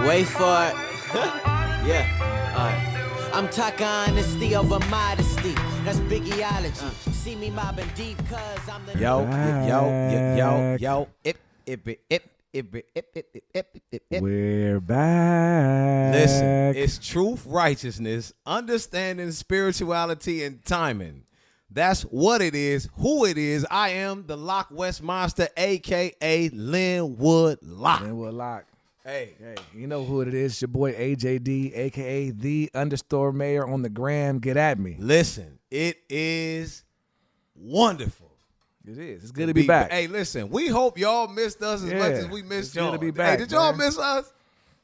Wait for it. Yeah. I'm talking honesty over modesty. That's Biggieology. See me mobbing deep cause I'm the Yo. We're back. Listen, it's truth, righteousness, understanding spirituality, and timing. That's what it is, who it is. I am the LockWest monster, a.k.a. Linwood Lock. Linwood Lock. Hey, you know who it is. Your boy AJD, a.k.a. the understore mayor on the gram. Get at me. listen, it is wonderful. It is. It's good to be back. Hey, listen, we hope y'all missed us as much as we missed y'all. Good to be back. Hey, did y'all man. miss us?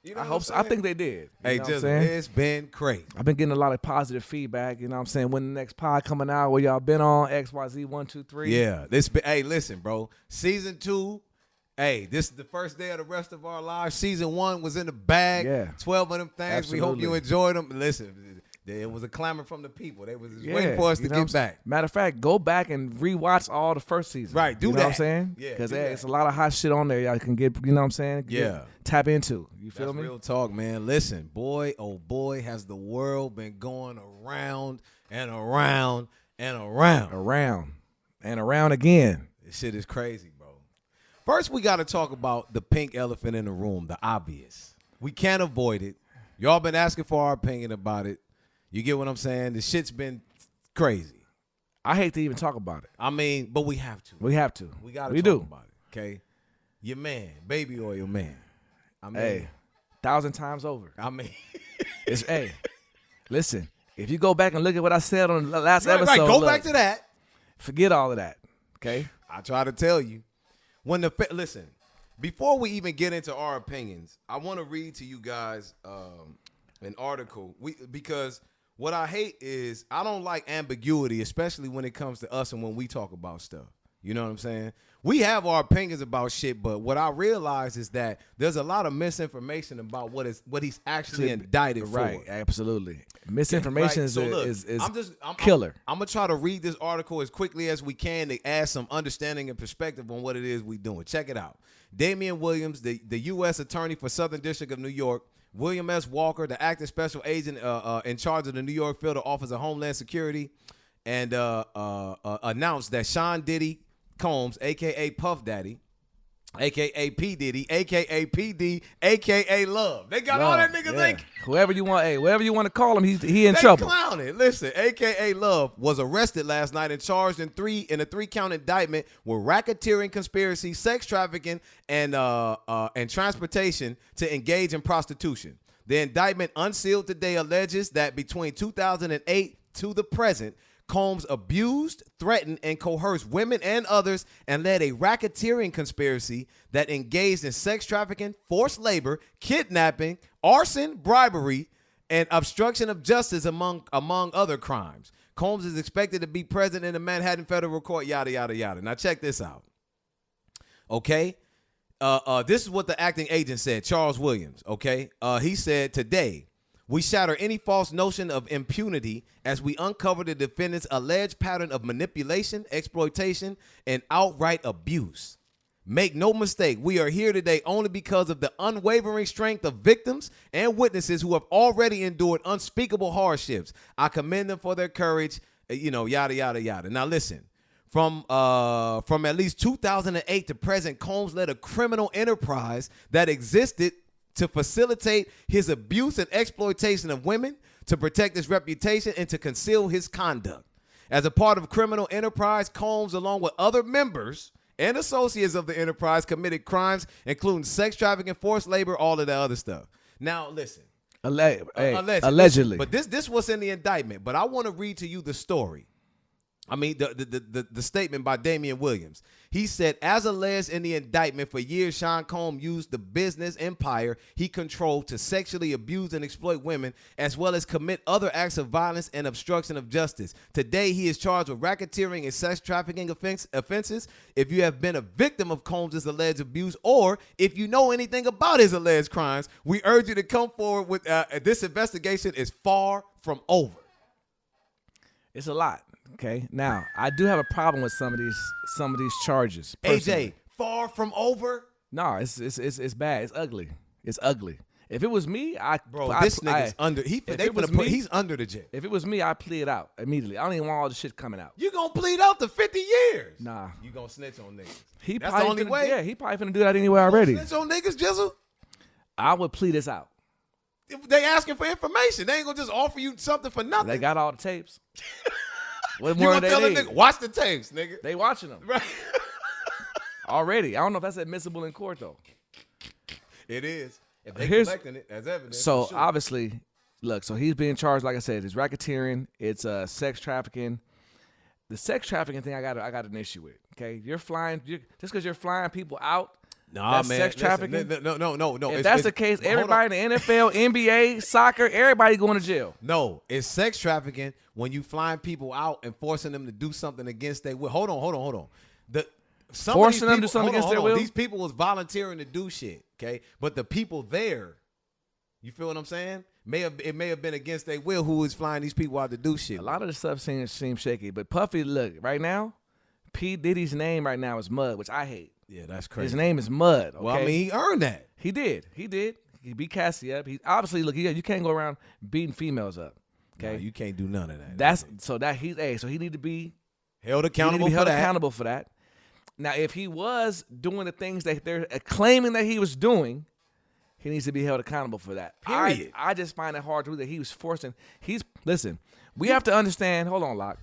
You know I hope so. I think they did. Hey, just it's been crazy. I've been getting a lot of positive feedback. You know what I'm saying? When the next pod coming out, where y'all been on XYZ 1, 2, 3. Yeah. Hey, listen, bro. Season 2. Hey, this is the first day of the rest of our lives. Season 1 was in the bag. Yeah. 12 of them things. Absolutely. We hope you enjoyed them. Listen, there was a clamor from the people. They was waiting for us to get back. Matter of fact, go back and rewatch all the first season. Right, do you know that. what I'm saying? Yeah, because do that. it's a lot of hot shit on there. Y'all can get, you know what I'm saying? Tap into. You feel That's me? real talk, man. Listen, boy, oh boy, has the world been going around and around and around. Around and around again. This shit is crazy, bro. First, we got to talk about the pink elephant in the room, the obvious. We can't avoid it. Y'all been asking for our opinion about it. You get what I'm saying? The shit's been crazy. I hate to even talk about it. I mean, but we have to. We have to. We got to talk about it, okay? Your man, baby oil man. I mean, Hey, 1,000 times over. I mean, It's hey, listen. If you go back and look at what I said on the last episode, right, go look, back to that. Forget all of that. Okay. I try to tell you. Listen, before we even get into our opinions, I want to read to you guys an article. Because what I hate is I don't like ambiguity, especially when it comes to us and when we talk about stuff. You know what I'm saying? We have our opinions about shit, but what I realize is that there's a lot of misinformation about what he's actually indicted for. Right, absolutely. Misinformation Right, so look, is I'm killer. I'm gonna try to read this article as quickly as we can to add some understanding and perspective on what it is we doing. Check it out. Damian Williams, the U.S. Attorney for Southern District of New York, William S. Walker, the acting special agent in charge of the New York Field Office of Homeland Security, and announced that Sean Diddy Combs, a.k.a. Puff Daddy, a.k.a. P. Diddy, a.k.a. PD, a.k.a. Love. They got all that niggas. Yeah. Whoever you want to call him, he in trouble. They clowning. Listen, a.k.a. Love was arrested last night and charged in a 3-count indictment with racketeering, conspiracy, sex trafficking, and transportation to engage in prostitution. The indictment unsealed today alleges that between 2008 to the present, Combs abused, threatened, and coerced women and others and led a racketeering conspiracy that engaged in sex trafficking, forced labor, kidnapping, arson, bribery, and obstruction of justice, among other crimes. Combs is expected to be present in the Manhattan federal court, yada, yada, yada. Now check this out. Okay? This is what the acting agent said, Charles Williams, okay? He said, today, we shatter any false notion of impunity as we uncover the defendant's alleged pattern of manipulation, exploitation, and outright abuse. Make no mistake, we are here today only because of the unwavering strength of victims and witnesses who have already endured unspeakable hardships. I commend them for their courage, yada, yada, yada. Now listen, from at least 2008 to present, Combs led a criminal enterprise that existed to facilitate his abuse and exploitation of women, to protect his reputation, and to conceal his conduct. As a part of criminal enterprise, Combs, along with other members and associates of the enterprise, committed crimes including sex trafficking, forced labor, all of that other stuff. Now, listen. Allegedly. Listen, but this was in the indictment. But I want to read to you the story. I mean, the statement by Damian Williams. He said, as alleged in the indictment, for years, Sean Combs used the business empire he controlled to sexually abuse and exploit women, as well as commit other acts of violence and obstruction of justice. Today, he is charged with racketeering and sex trafficking offenses. If you have been a victim of Combs' alleged abuse, or if you know anything about his alleged crimes, we urge you to come forward with this investigation is far from over. It's a lot. Okay, now I do have a problem with some of these charges. Personally. AJ, far from over. No, it's bad. It's ugly. It's ugly. If it was me, this nigga's under. He's under the jail. If it was me, I'd plead it out immediately. I don't even want all the shit coming out. You gonna plead out to 50 years? Nah. You gonna snitch on niggas? That's the only way. Yeah, he probably finna do that anyway already. Snitch on niggas, Jizzle? I would plead this out. They asking for information. They ain't gonna just offer you something for nothing. They got all the tapes. What you more gonna do tell they a need? nigga, watch the tapes, nigga. They watching them. Right. Already. I don't know if that's admissible in court though. It is. If they collecting it as evidence. So sure. obviously, look, so he's being charged, like I said, it's racketeering, it's sex trafficking. The sex trafficking thing I got an issue with. Okay, just because you're flying people out. Nah, that's man. Sex trafficking. No. If that's the case, everybody in the NFL, NBA, soccer, everybody going to jail. No, it's sex trafficking when you flying people out and forcing them to do something against their will. Hold on. Forcing them to do something against their will? These people was volunteering to do shit, okay? But the people there, you feel what I'm saying? It may have been against their will who was flying these people out to do shit. A lot of the stuff seems shaky. But Puffy, look, right now, P. Diddy's name right now is Mud, which I hate. Yeah, that's crazy. His name is Mud. Okay? Well, I mean, he earned that. He did. He beat Cassie up. He obviously, look, you can't go around beating females up. Okay, No, you can't do none of that. So he need to be held accountable for that. Now, if he was doing the things that they're claiming that he was doing, he needs to be held accountable for that. Period. I just find it hard to believe that he was forcing. Listen, we have to understand. Hold on, Locke.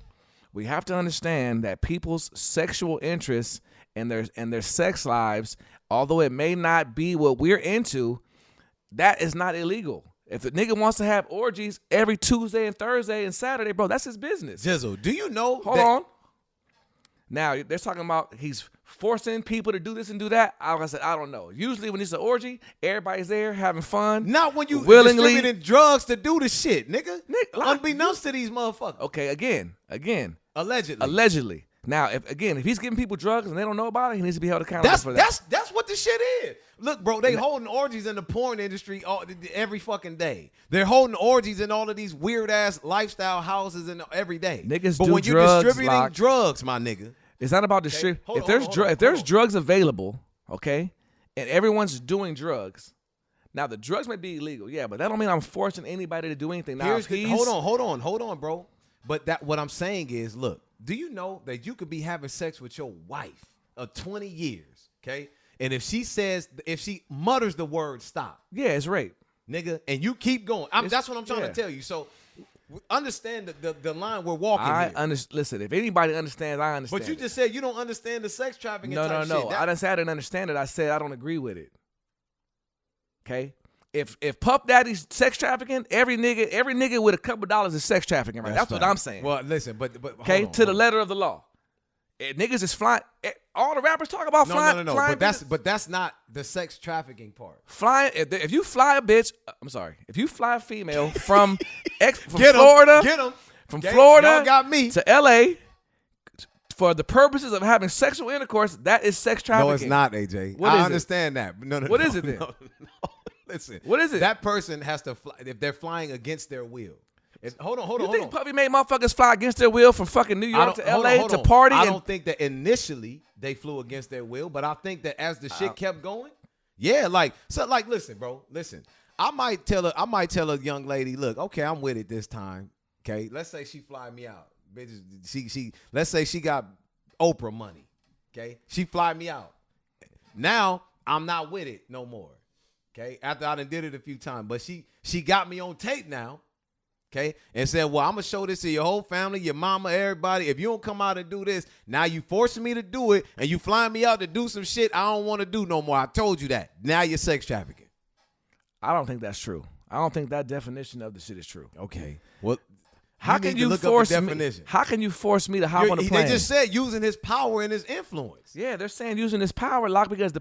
We have to understand that people's sexual interests and their sex lives, although it may not be what we're into, that is not illegal. If the nigga wants to have orgies every Tuesday and Thursday and Saturday, bro, that's his business. Jizzle, do you know? Hold on. Now, they're talking about he's forcing people to do this and do that. Like I said, I don't know. Usually when it's an orgy, everybody's there having fun. Not when you willingly distributing drugs to do the shit, nigga. Unbeknownst to these motherfuckers. Okay, again. Allegedly. Now, if he's giving people drugs and they don't know about it, he needs to be held accountable for that. That's what the shit is. Look, bro, they holding orgies in the porn industry every fucking day. They're holding orgies in all of these weird ass lifestyle houses every day. Niggas but do when drugs, you're distributing Locke. drugs, my nigga. It's not about distributing. If there's drugs available, okay, and everyone's doing drugs. Now the drugs may be illegal, yeah, but that don't mean I'm forcing anybody to do anything. Now, hold on, bro. But what I'm saying is, look, do you know that you could be having sex with your wife of 20 years, okay? And if she mutters the word stop. Yeah, it's rape. Nigga, and you keep going. That's what I'm trying to tell you. So understand the line we're walking here. Listen, if anybody understands, I understand. But you just said you don't understand the sex trafficking type shit. No. I didn't say I didn't understand it. I said I don't agree with it. Okay? If Puff Daddy's sex trafficking, every nigga with a couple dollars is sex trafficking, right? That's what I'm saying. Well, listen, but okay, to the letter of the law. Niggas is flying. All the rappers talk about flying. No. But that's not the sex trafficking part. Flying. If you fly a bitch, I'm sorry. If you fly a female from Florida, from Florida got me to LA for the purposes of having sexual intercourse, that is sex trafficking. No, it's not, AJ. I understand that. No. What is it then? No. Listen. What is it? That person has to fly if they're flying against their will. Hold on. You think Puffy made motherfuckers fly against their will from fucking New York to LA to party? I don't think that initially they flew against their will, but I think that as the shit kept going, listen, bro, listen. I might tell a young lady, look, okay, I'm with it this time. Okay, let's say she fly me out, bitches. She let's say she got Oprah money. Okay, she fly me out. Now I'm not with it no more. Okay, after I done did it a few times, but she got me on tape now. Okay, and said, well, I'm going to show this to your whole family, your mama, everybody. If you don't come out and do this, now you forcing me to do it, and you flying me out to do some shit I don't want to do no more. I told you that. Now you're sex trafficking. I don't think that's true. I don't think that definition of the shit is true. Okay. Well, how can you force me? How can you force me to hop on the plane? They just said using his power and his influence. Yeah, they're saying using his power, Lock, because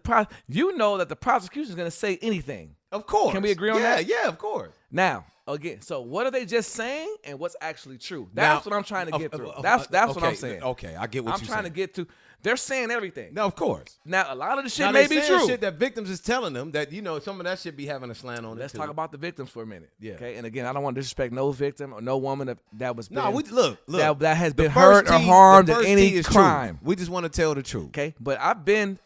you know that the prosecution is going to say anything. Of course. Can we agree on that? Yeah, of course. Now, again, so what are they just saying and what's actually true? That's what I'm trying to get through. That's what I'm saying. Okay, I get what you're saying. I'm trying to get to. They're saying everything. No, of course. Now, a lot of the shit Now, may they be saying true. Shit that victims is telling them that some of that shit be having a slant on it. Let's too. talk about the victims for a minute. Yeah. Okay. And again, I don't want to disrespect no victim or no woman that was. No, we look. That has the been first hurt or T- harmed the in first any T is crime. True. We just want to tell the truth. Okay. But I ain't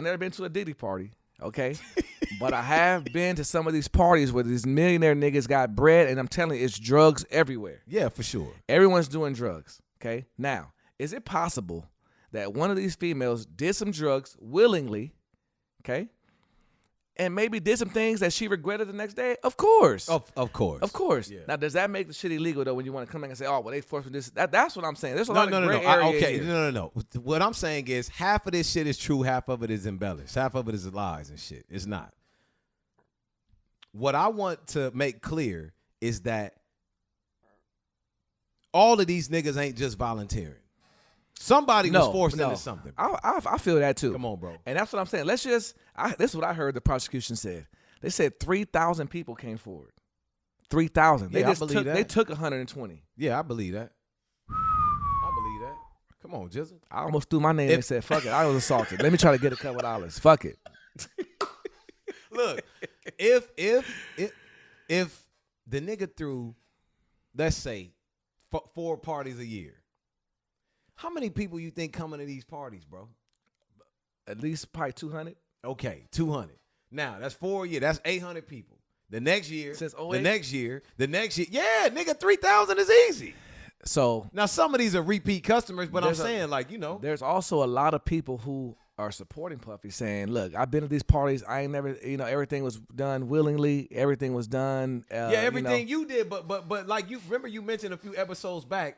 never been to a Diddy party. Okay. But I have been to some of these parties where these millionaire niggas got bread, and I'm telling you, it's drugs everywhere. Yeah, for sure. Everyone's doing drugs. Okay. Now, is it possible that one of these females did some drugs willingly, okay, and maybe did some things that she regretted the next day? Of course. Of course. Of course. Yeah. Now, does that make the shit illegal, though, when you want to come back and say, oh, well, they forced me this? That's what I'm saying. There's a lot of gray area Okay, here. no. What I'm saying is half of this shit is true, half of it is embellished. Half of it is lies and shit. It's not. What I want to make clear is that all of these niggas ain't just volunteering. Somebody was forced into something. I feel that too. Come on, bro. And that's what I'm saying. This is what I heard the prosecution said. They said 3,000 people came forward. 3,000. Yeah, I believe that. They took 120. Yeah, I believe that. I believe that. Come on, Jizzle. I almost threw my name and said, fuck it. I was assaulted. Let me try to get a couple dollars. Fuck it. Look, if the nigga threw, let's say, 4 parties a year, how many people you think coming to these parties, bro? At least probably 200. Okay, 200. Now, that's 4 years. That's 800 people. The next year, Since 08? the next year. Yeah, nigga, 3,000 is easy. So Now, some of these are repeat customers, but I'm There's a- saying, there's also a lot of people who are supporting Puffy saying, look, I've been to these parties. I ain't never, everything was done willingly. Everything was done. everything you did, but like you remember you mentioned a few episodes back,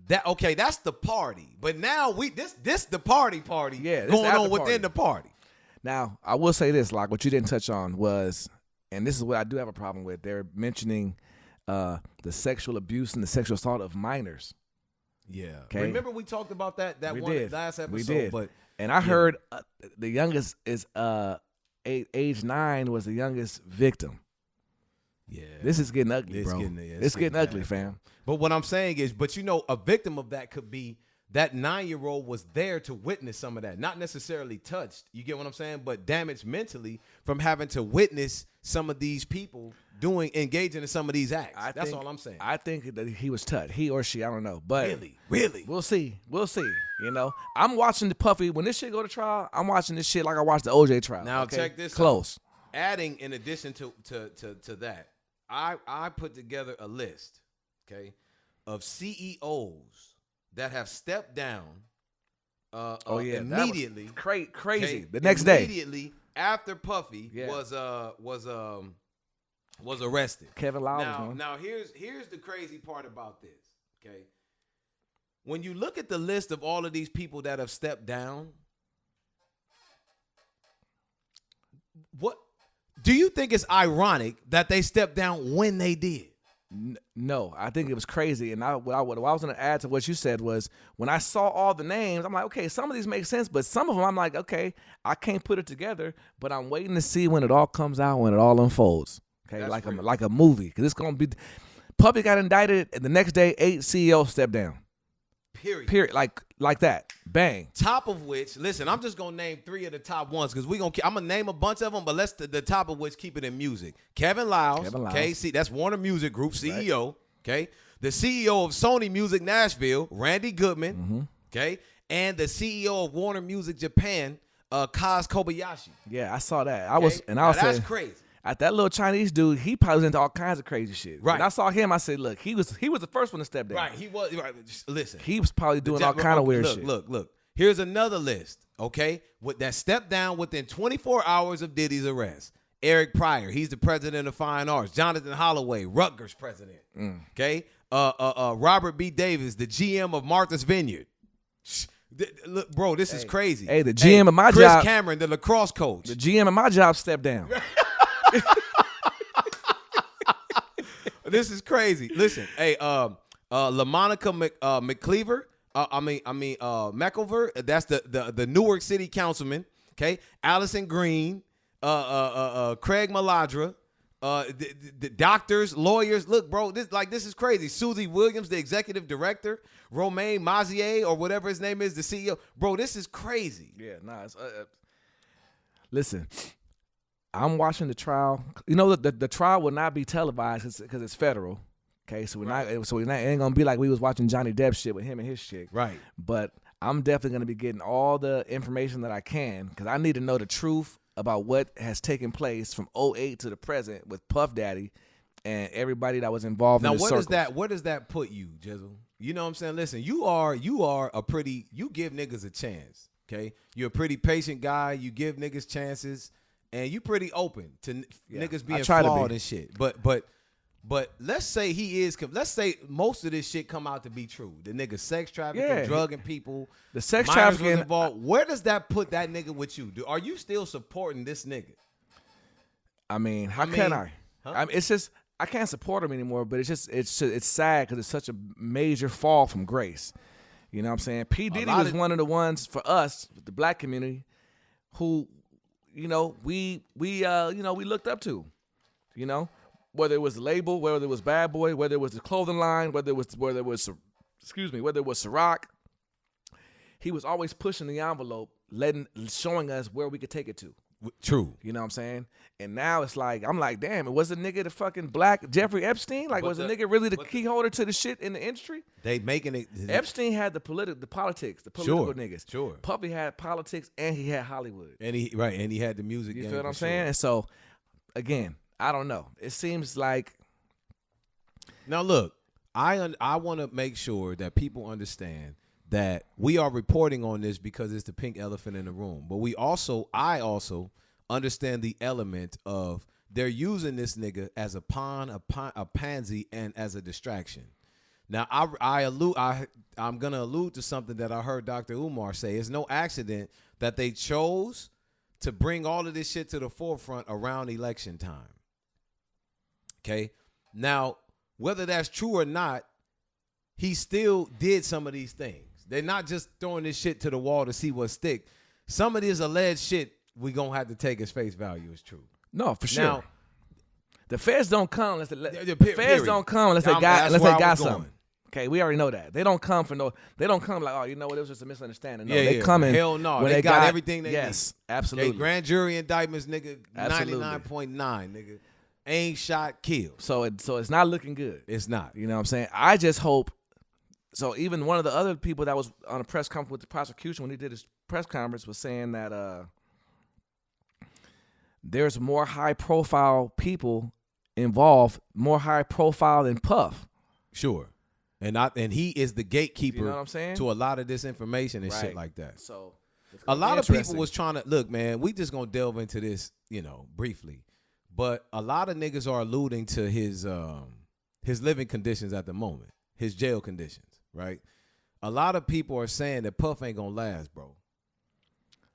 that's the party. But now this the party. Yeah, this going the after on within party. the party. Now, I will say this, like what you didn't touch on was, and this is what I do have a problem with, they're mentioning the sexual abuse and the sexual assault of minors. Yeah. Okay. Remember we talked about that We one did. last episode. We did. But And I heard the youngest is age 9 was the youngest victim. yeah, This is getting ugly, It's bro. getting- yeah, it's it's getting getting ugly, bad, fam. But what I'm saying is, a victim of that could be that 9-year-old was there to witness some of that, not necessarily touched. You get what I'm saying? But damaged mentally from having to witness some of these people engaging in some of these acts. That's all I'm saying. I think that he was touched. He or she, I don't know. But Really? we'll see. I'm watching the Puffy. When this shit go to trial, I'm watching this shit like I watched the OJ trial. Now okay? check this Close. out. Adding in addition to that, I put together a list, okay, of CEOs that have stepped down immediately. Crazy. Okay, The next day. Immediately after Puffy was arrested. Kevin Lyles. Now here's the crazy part about this, okay? When you look at the list of all of these people that have stepped down, what do you think is ironic that they stepped down when they did? No, I think it was crazy. And what I was going to add to what you said was when I saw all the names, I'm like, okay, some of these make sense, but some of them I'm like, okay, I can't put it together, but I'm waiting to see when it all comes out, when it all unfolds. Okay, That's like a movie, because it's going to be. Puffy got indicted, and the next day, 8 CEOs stepped down. Period. Like that. Bang. Top of which, listen, I'm just gonna name 3 of the top ones because I'm gonna name a bunch of them, but let's the top of which keep it in music. Kevin Lyles. Okay, see, that's Warner Music Group CEO. Right. Okay, the CEO of Sony Music Nashville, Randy Goodman. Mm-hmm. Okay, and the CEO of Warner Music Japan, Kaz Kobayashi. Yeah, I saw that. Okay? That's crazy. At that little Chinese dude, he probably was into all kinds of crazy shit. Right. When I saw him, I said, look, he was the first one to step down. Right, he was. Right. Listen, he was probably doing all kind of weird shit. Look. Here's another list, okay, with that step down within 24 hours of Diddy's arrest. Eric Pryor, he's the president of Fine Arts. Jonathan Holloway, Rutgers president. Okay, Robert B. Davis, the GM of Martha's Vineyard. Look, bro, this is crazy. Hey, the GM of my Chris job, Cameron, the lacrosse coach. The GM of my job stepped down. This is crazy. Listen, hey, LaMonica McCleaver. McIlver. That's the Newark City councilman. Okay, Allison Green, Craig Maladra, the doctors, lawyers. Look, bro, this is crazy. Susie Williams, the executive director, Romain Mazier, or whatever his name is, the CEO. Bro, this is crazy. Yeah, nah. Listen, I'm watching the trial. You know, the trial will not be televised because it's federal. Okay, so it ain't gonna be like we was watching Johnny Depp shit with him and his chick. Right. But I'm definitely gonna be getting all the information that I can because I need to know the truth about what has taken place from 2008 to the present with Puff Daddy and everybody that was involved in the circles. Where does that put you, Jizzle? You know what I'm saying? Listen, you are you give niggas a chance, okay? You're a pretty patient guy. You give niggas chances, and you pretty open to niggas being flawed and shit. But let's say let's say most of this shit come out to be true. The nigga sex trafficking, drugging people. The sex trafficking involved. Where does that put that nigga with you? Are you still supporting this nigga? I mean, how can I? Huh? I mean, it's just I can't support him anymore. But it's sad because it's such a major fall from grace. You know what I'm saying? P. Diddy was one of the ones for us, the black community, who, you know, we looked up to. You know. Whether it was the label, whether it was Bad Boy, whether it was the clothing line, whether it was Ciroc, he was always pushing the envelope, showing us where we could take it to. True. You know what I'm saying? And now it's like, I'm like, damn, it was the nigga the fucking black Jeffrey Epstein? Like, was the nigga really the key holder to the shit in the industry? They making it. Epstein had the political niggas. Sure. Puffy had politics and he had Hollywood. And he had the music. You feel what I'm saying? And so, again, I don't know. It seems like. Now look, I want to make sure that people understand that we are reporting on this because it's the pink elephant in the room. But I also understand the element of they're using this nigga as a pawn, a pansy, and as a distraction. Now I'm gonna allude to something that I heard Dr. Umar say. It's no accident that they chose to bring all of this shit to the forefront around election time. Okay, now whether that's true or not, he still did some of these things. They're not just throwing this shit to the wall to see what stick. Some of this alleged shit we gonna have to take as face value as true. No, for sure. Now, the feds don't come unless they got something. Okay, we already know that. They don't come like, oh, you know what, it was just a misunderstanding. No, they come in. Hell no. They got everything they need. Yes, absolutely. Okay, grand jury indictments, nigga, 99.9, nigga. Ain't shot, killed. So it's not looking good. It's not. You know what I'm saying? I just hope. So even one of the other people that was on a press conference with the prosecution when he did his press conference was saying that there's more high-profile people involved, more high-profile than Puff. Sure. And he is the gatekeeper, you know what I'm saying, to a lot of this information and shit like that. So a lot of people was trying to look, man. We just gonna delve into this, briefly. But a lot of niggas are alluding to his living conditions at the moment, his jail conditions, right? A lot of people are saying that Puff ain't gonna last, bro.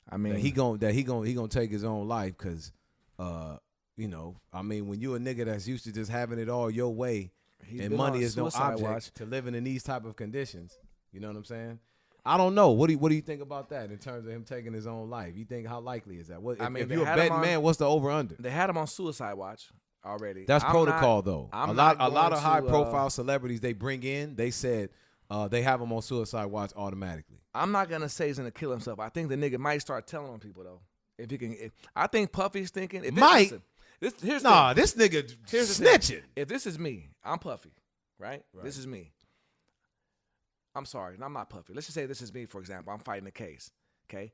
I mean, that he gonna take his own life because, when you a nigga that's used to just having it all your way, and money is no object to living in these type of conditions, you know what I'm saying? I don't know. What do you think about that in terms of him taking his own life? You think how likely is that? If you're a betting man, what's the over under? They had him on suicide watch already. That's protocol though. A lot of high profile celebrities they bring in, they said they have him on suicide watch automatically. I'm not gonna say he's gonna kill himself. I think the nigga might start telling on people though. If he can, I think Puffy's thinking. This nigga snitching. If this is me, I'm Puffy, right? This is me. I'm sorry, I'm not Puffy. Let's just say this is me, for example. I'm fighting a case, okay?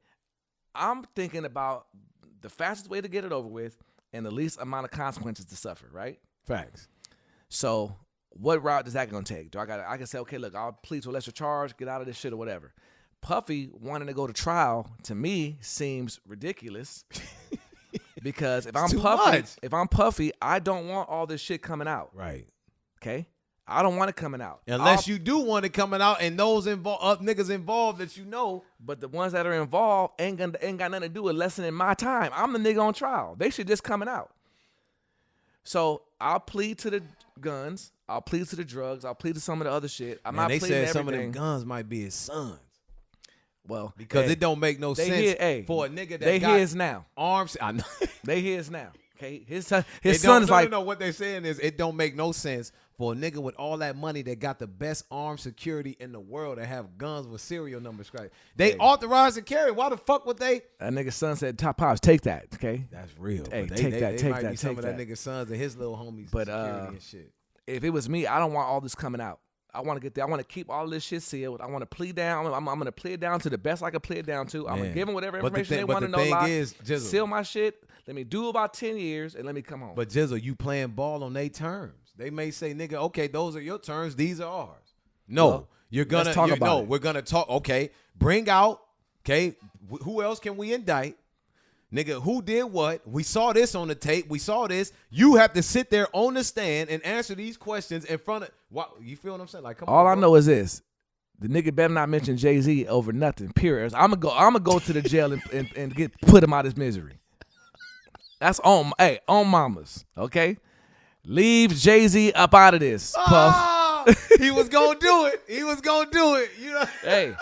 I'm thinking about the fastest way to get it over with and the least amount of consequences to suffer, right? Facts. So what route is that going to take? I can say, okay, look, I'll plead to a lesser charge, get out of this shit or whatever. Puffy wanting to go to trial, to me, seems ridiculous because if I'm Puffy, I don't want all this shit coming out. Right. Okay? I don't want it coming out. Unless you do want it coming out and those niggas involved that you know. But the ones that are involved ain't got nothing to do with lessening my time. I'm the nigga on trial. They should just coming out. So I'll plead to the guns. I'll plead to the drugs. I'll plead to some of the other shit. They said some of them guns might be his sons. Well, because it don't make no sense for a nigga that they got his now. Arms. I know. They his now. Okay, his son is like, no. What they're saying is it don't make no sense for a nigga with all that money that got the best armed security in the world to have guns with serial numbers scratched. They authorized to carry. Why the fuck would they? That nigga's son said, "Top Pops, take that." Okay, that's real. Hey, they, take that. Take might that. Be some of that nigga's sons and his little homies. But security and shit. If it was me, I don't want all this coming out. I want to get there. I want to keep all this shit sealed. I want to plead down. I'm going to plead down to the best I can plead down to. I'm going to give them whatever information they want to know. Jizzle, seal my shit. Let me do about 10 years and let me come home. But Jizzle, you playing ball on their terms. They may say, nigga, okay, those are your terms. These are ours. No, well, you're going to talk about it. We're going to talk. Okay, bring out, okay, who else can we indict? Nigga, who did what? We saw this on the tape. We saw this. You have to sit there on the stand and answer these questions in front of. What, you feel what I'm saying? Like, come all on, I know is this: the nigga better not mention Jay-Z over nothing. Period. I'm gonna go to the jail and get put him out of his misery. That's on mamas. Okay, leave Jay-Z up out of this. Puff. He was gonna do it. He was gonna do it. You know. Hey.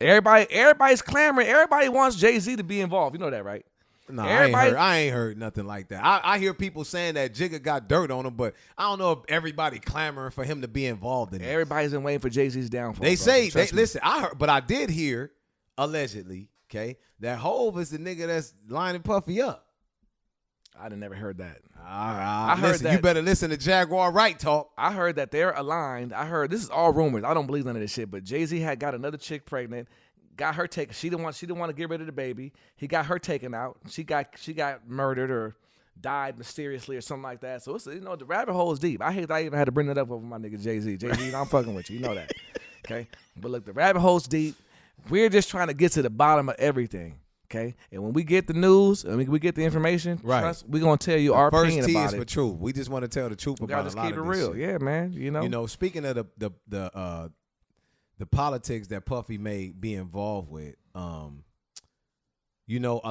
Everybody's clamoring. Everybody wants Jay-Z to be involved. You know that, right? No, I ain't heard nothing like that. I hear people saying that Jigga got dirt on him, but I don't know if everybody clamoring for him to be involved in it. Everybody's been waiting for Jay-Z's downfall. They say, listen, I did hear, allegedly, okay, that Hov is the nigga that's lining Puffy up. I done never heard that. I heard that. You better listen to Jaguar Wright talk. I heard that they're aligned. I heard this is all rumors. I don't believe none of this shit. But Jay-Z had got another chick pregnant, got her taken. She didn't want to get rid of the baby. He got her taken out. She got murdered or died mysteriously or something like that. So it's, the rabbit hole is deep. I hate that I even had to bring that up over my nigga Jay-Z. Jay-Z, I'm fucking with you. You know that. Okay? But look, the rabbit hole's deep. We're just trying to get to the bottom of everything. Okay, and when we get the news, we get the information, right? We're gonna tell you our opinion about it. First T is for truth. We just want to tell the truth about a lot keep of it this real, shit. yeah, man. You know, speaking of the politics that Puffy may be involved with, a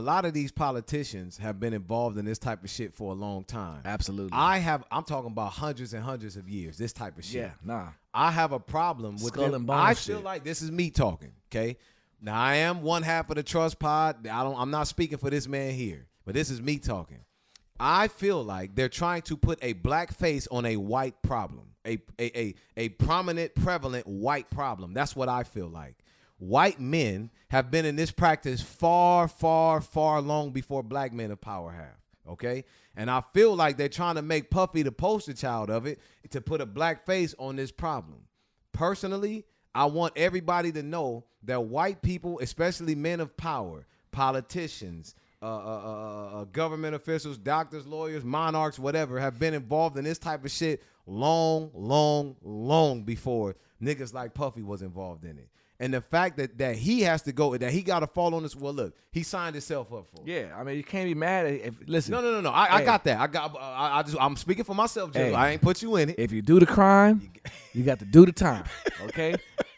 lot of these politicians have been involved in this type of shit for a long time. Absolutely, I'm talking about hundreds and hundreds of years. This type of shit. Yeah, nah. I have a problem with Skull them. and bone I shit. feel like this is me talking. Okay. Now, I am one half of the Trust Pod. I'm not speaking for this man here, but this is me talking. I feel like they're trying to put a black face on a white problem, a prominent, prevalent white problem. That's what I feel like. White men have been in this practice far, far, far long before black men of power have, okay? And I feel like they're trying to make Puffy the poster child of it to put a black face on this problem. Personally, I want everybody to know that white people, especially men of power, politicians, government officials, doctors, lawyers, monarchs, whatever, have been involved in this type of shit long, long, long before niggas like Puffy was involved in it. And the fact that he has to go, that he got to fall on this, well, look, he signed himself up for it. Yeah, I mean, you can't be mad if, listen. No. I got that. I'm speaking for myself, Joe. Hey, I ain't put you in it. If you do the crime, you got to do the time, okay?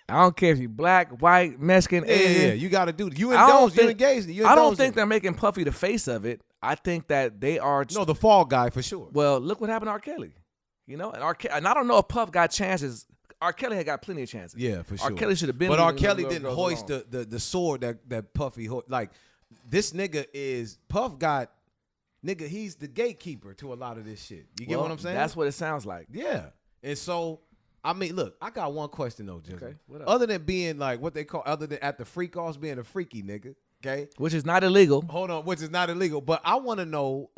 I don't care if you black, white, Mexican, Asian. Yeah, you got to do it. You engaged. I don't think they're making Puffy the face of it. I think that they are. No, the fall guy for sure. Well, look what happened to R. Kelly. And I don't know if Puff got chances. R. Kelly had got plenty of chances. Yeah, for sure. R. Kelly should have been. But R. Kelly didn't hoist the sword that Puffy hoist. Like, this nigga is, Puff got, nigga, he's the gatekeeper to a lot of this shit. You get what I'm saying? That's what it sounds like. Yeah. And so, I mean, look, I got one question though, Jizzle. Okay, what up? Other than being like what they call, other than at the freak offs being a freaky nigga, okay? Which is not illegal. Hold on, which is not illegal. But I want to know,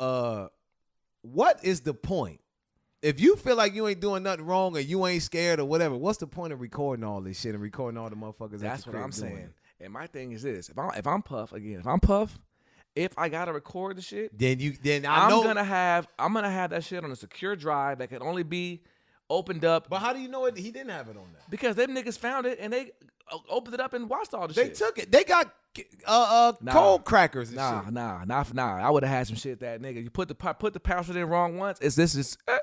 what is the point? If you feel like you ain't doing nothing wrong or you ain't scared or whatever, what's the point of recording all this shit and recording all the motherfuckers? That's what I'm doing? saying. And my thing is this: if I'm Puff, if I gotta record the shit, then I'm gonna have that shit on a secure drive that can only be opened up. But how do you know he didn't have it on that? Because them niggas found it and they opened it up and watched all the shit. They took it. They got cold crackers and shit. Nah. I would have had some shit that nigga. You put the password in wrong once,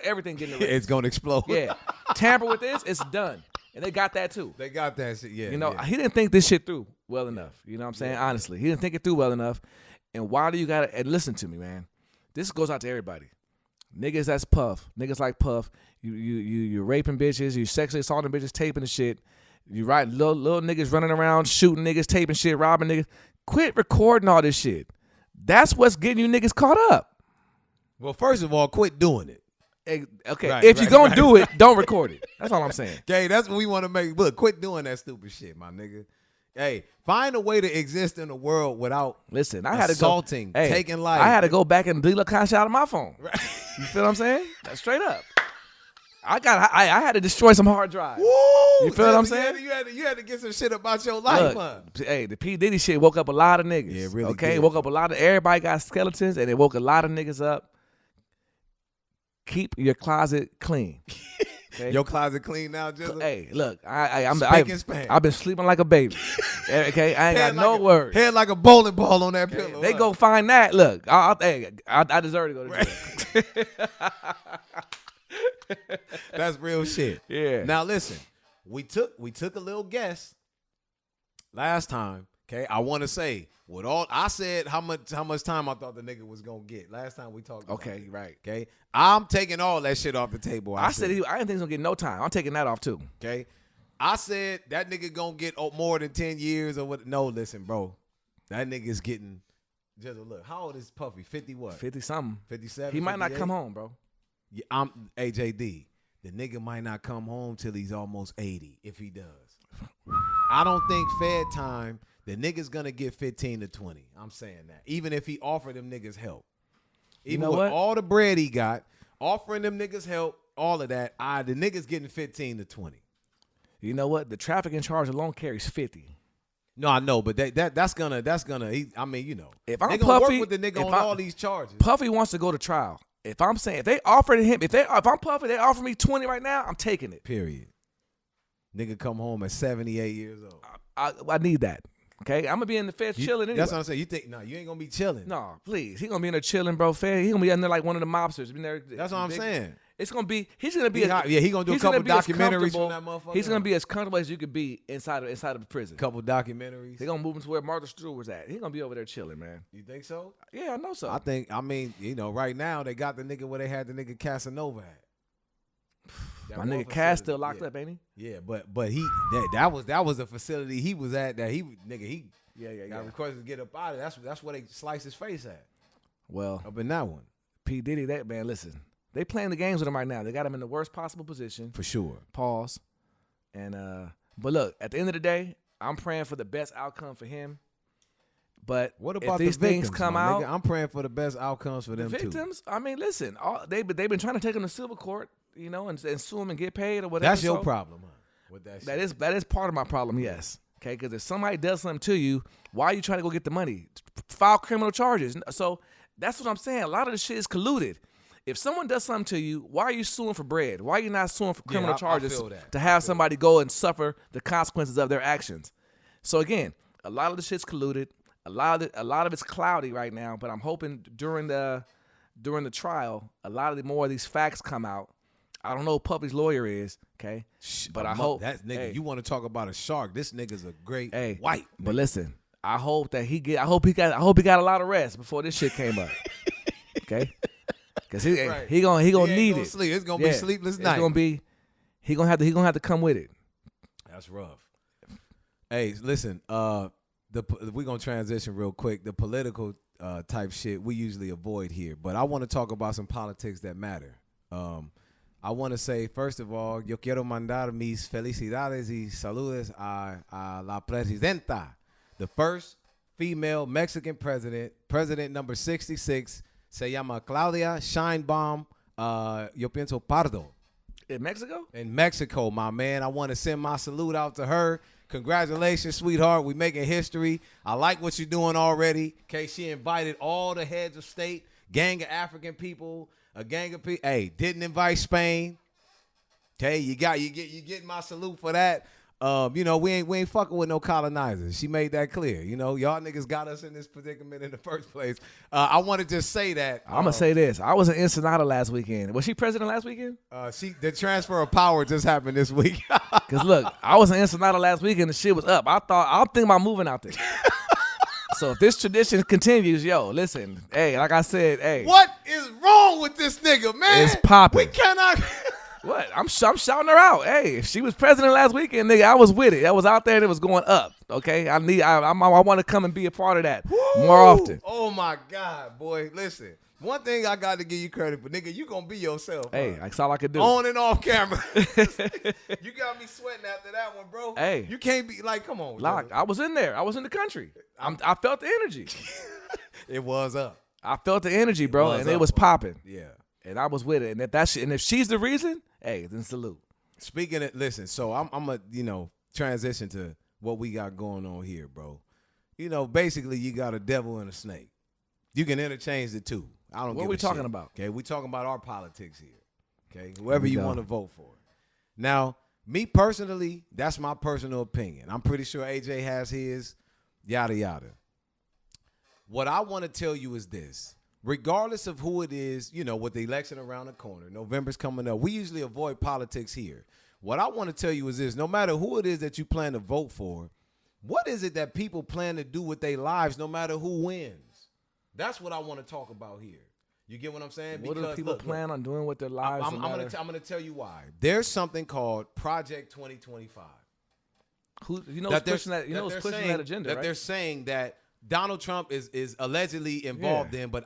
everything getting erased. It's gonna explode. Yeah. Tamper with this, it's done. And they got that too. They got that shit, yeah. He didn't think this shit through well enough. You know what I'm saying? Yeah. Honestly. He didn't think it through well enough. And why do you gotta, and listen to me, man. This goes out to everybody. Niggas that's Puff. Niggas like Puff. You raping bitches, you sexually assaulting bitches, taping the shit. You right, little niggas running around, shooting niggas, taping shit, robbing niggas. Quit recording all this shit. That's what's getting you niggas caught up. Well, first of all, quit doing it. Okay, Right, if you're right, going right. to do it, don't record it. That's all I'm saying. Okay, that's what we want to make. Look, quit doing that stupid shit, my nigga. Hey, find a way to exist in the world without Listen, I had to assaulting, go, taking life. I had to go back and delete a cash out of my phone. Right. You feel what I'm saying? That's straight up. I had to destroy some hard drives. Woo! You feel what I'm saying? You had to get some shit about your life, Look, man. hey, the P. Diddy shit woke up a lot of niggas. Yeah, it really okay, did. woke up a lot of everybody got skeletons, and it woke a lot of niggas up. Keep your closet clean. Okay? Your closet clean now, just Hey, look, and span. I've been sleeping like a baby. Okay, I ain't got no words. Head like a bowling ball on that pillow. They huh? go find that. Look, I deserve to go to jail. That's real shit. Yeah. Now listen, we took a little guess last time. Okay, I want to say with all I said, how much time I thought the nigga was gonna get last time we talked. About Okay, it. right. Okay, I'm taking all that shit off the table. I said I didn't think he was gonna get no time. I'm taking that off too. Okay, I said that nigga gonna get more than 10 years or what? No, listen, bro, that nigga's getting just a look. How old is Puffy? 50 what? 50 something. 57. He might not 58? come home, bro. Yeah, I'm AJD. The nigga might not come home till he's almost 80 if he does. I don't think Fed time. The nigga's gonna get 15 to 20. I'm saying that. Even if he offered them niggas help. Even know with what? all the bread he got, offering them niggas help, all of that, the nigga's getting 15 to 20. You know what? The trafficking charge alone carries 50. No, I know, but that's gonna. I mean, you know, If I'm they gonna Puffy, work with the nigga if on I- all these charges. Puffy wants to go to trial. If I'm saying if they offered him, if I'm Puffy, they offer me 20 right now, I'm taking it. Period. Nigga come home at 78 years old. I need that. Okay, I'm gonna be in the feds chilling anyway. That's what I'm saying. You think you ain't gonna be chilling. No, please. He gonna be in there chilling, bro. Fed. He gonna be in there like one of the mobsters. Be there, That's what I'm saying. It's gonna be. He's gonna be. He gonna do a he's couple gonna be as documentaries comfortable- from that motherfucker. He's gonna be as comfortable as you could be inside of the prison. Couple documentaries. They're gonna move him to where Martha Stewart was at. He's gonna be over there chilling, man. You think so? Yeah, I know so. I mean, you know, right now they got the nigga where they had the nigga Casanova at. That My one nigga Cass facility. still locked Yeah. up, ain't he? Yeah, but he that was the facility he was at that he got requested to get up out of. That's where they sliced his face at. Well, Up in that one. P. Diddy, that man, listen. They playing the games with him right now. They got him in the worst possible position. For sure. Pause. And but look, at the end of the day, I'm praying for the best outcome for him. But What about if these the victims, things come my out, nigga? I'm praying for the best outcomes for the them too. victims, I mean, listen, they've been trying to take them to civil court, you know, and sue them and get paid or whatever. That's your So problem, huh? With that shit. That is part of my problem, yes. Okay, because if somebody does something to you, why are you trying to go get the money? File criminal charges. So that's what I'm saying. A lot of the shit is colluded. If someone does something to you, why are you suing for bread? Why are you not suing for criminal I charges feel that. to have somebody go and suffer the consequences of their actions? So again, a lot of the shit's colluded. A lot of it's cloudy right now. But I'm hoping during the trial, a lot of more of these facts come out. I don't know who Puffy's lawyer is, okay? But I hope that nigga. hey, You want to talk about a shark? This nigga's a great hey, white. But listen, I hope he got a lot of rest before this shit came up. Okay? Cuz he Right. he gonna need gonna it. sleep. It's gonna be sleepless night. It's gonna be he gonna have to come with it. That's rough. Hey, listen. We're gonna transition real quick. The political type shit we usually avoid here, but I want to talk about some politics that matter. I want to say, first of all, yo quiero mandar mis felicidades y saludos a la presidenta, the first female Mexican president number 66. Se llama Claudia Sheinbaum. Yo pienso Pardo. In Mexico? In Mexico, my man. I want to send my salute out to her. Congratulations, sweetheart. We making history. I like what you're doing already. Okay, she invited all the heads of state, gang of African people, a gang of people. Hey, didn't invite Spain. Okay, you getting my salute for that. You know, we ain't fucking with no colonizers. She made that clear. You know, y'all niggas got us in this predicament in the first place. I want to just say that. I'm gonna say this. I was in Ensenada last weekend. Was she president last weekend? The transfer of power just happened this week. Cause look, I was in Ensenada last weekend. The shit was up. I'm thinking about moving out there. So if this tradition continues, yo, listen, hey, like I said, hey, What is wrong with this nigga, man? It's popping. We cannot. What? I'm shouting her out. Hey, if she was president last weekend, nigga, I was with it. I was out there and it was going up. Okay, I want to come and be a part of that more often. Oh my God, boy! Listen, one thing I got to give you credit for, nigga. You gonna be yourself. Hey, that's all I could do. On and off camera. You got me sweating after that one, bro. Hey, you can't be like, come on, Lock. I was in there. I was in the country. I felt the energy. It was up. I felt the energy, bro, and it was popping. Yeah. And I was with it. And if she's the reason, hey, then salute. Speaking of, listen, so I'm a transition to what we got going on here, bro. Basically you got a devil and a snake. You can interchange the two. I don't. What are we talking about? Okay, we talking about our politics here. Okay, whoever you want to vote for. Now, me personally, that's my personal opinion. I'm pretty sure AJ has his. Yada yada. What I want to tell you is this. Regardless of who it is, with the election around the corner, November's coming up, we usually avoid politics here. What I want to tell you is this. No matter who it is that you plan to vote for, what is it that people plan to do with their lives no matter who wins? That's what I want to talk about here. You get what I'm saying? What do people plan on doing with their lives? I'm going to tell you why. There's something called Project 2025. Who's pushing that agenda, that right? They're saying that Donald Trump is allegedly involved in, but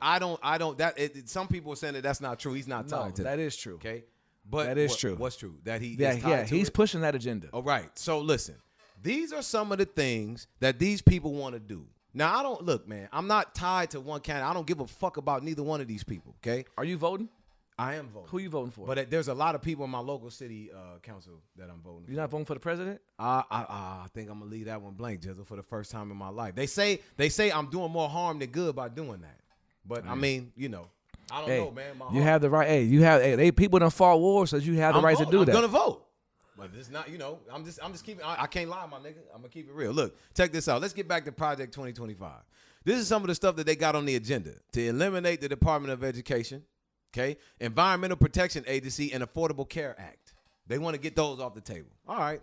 some people are saying that that's not true. He's not tied to that. That is true. Okay. But that is true. What's true? That he he's pushing that agenda. All right. So listen, these are some of the things that these people want to do. Now, I'm not tied to one candidate. I don't give a fuck about neither one of these people, okay? Are you voting? I am voting. Who are you voting for? But there's a lot of people in my local city council that I'm voting for. You're not voting for the president? I think I'm going to leave that one blank, Jizzle, for the first time in my life. They say I'm doing more harm than good by doing that. But, I mean, I don't know, man. You have the right. Hey, people done fought wars, so you have the right to do that. I'm going to vote. But it's not, I'm just keeping, I can't lie, my nigga. I'm going to keep it real. Look, check this out. Let's get back to Project 2025. This is some of the stuff that they got on the agenda. To eliminate the Department of Education, okay, Environmental Protection Agency, and Affordable Care Act. They want to get those off the table. All right.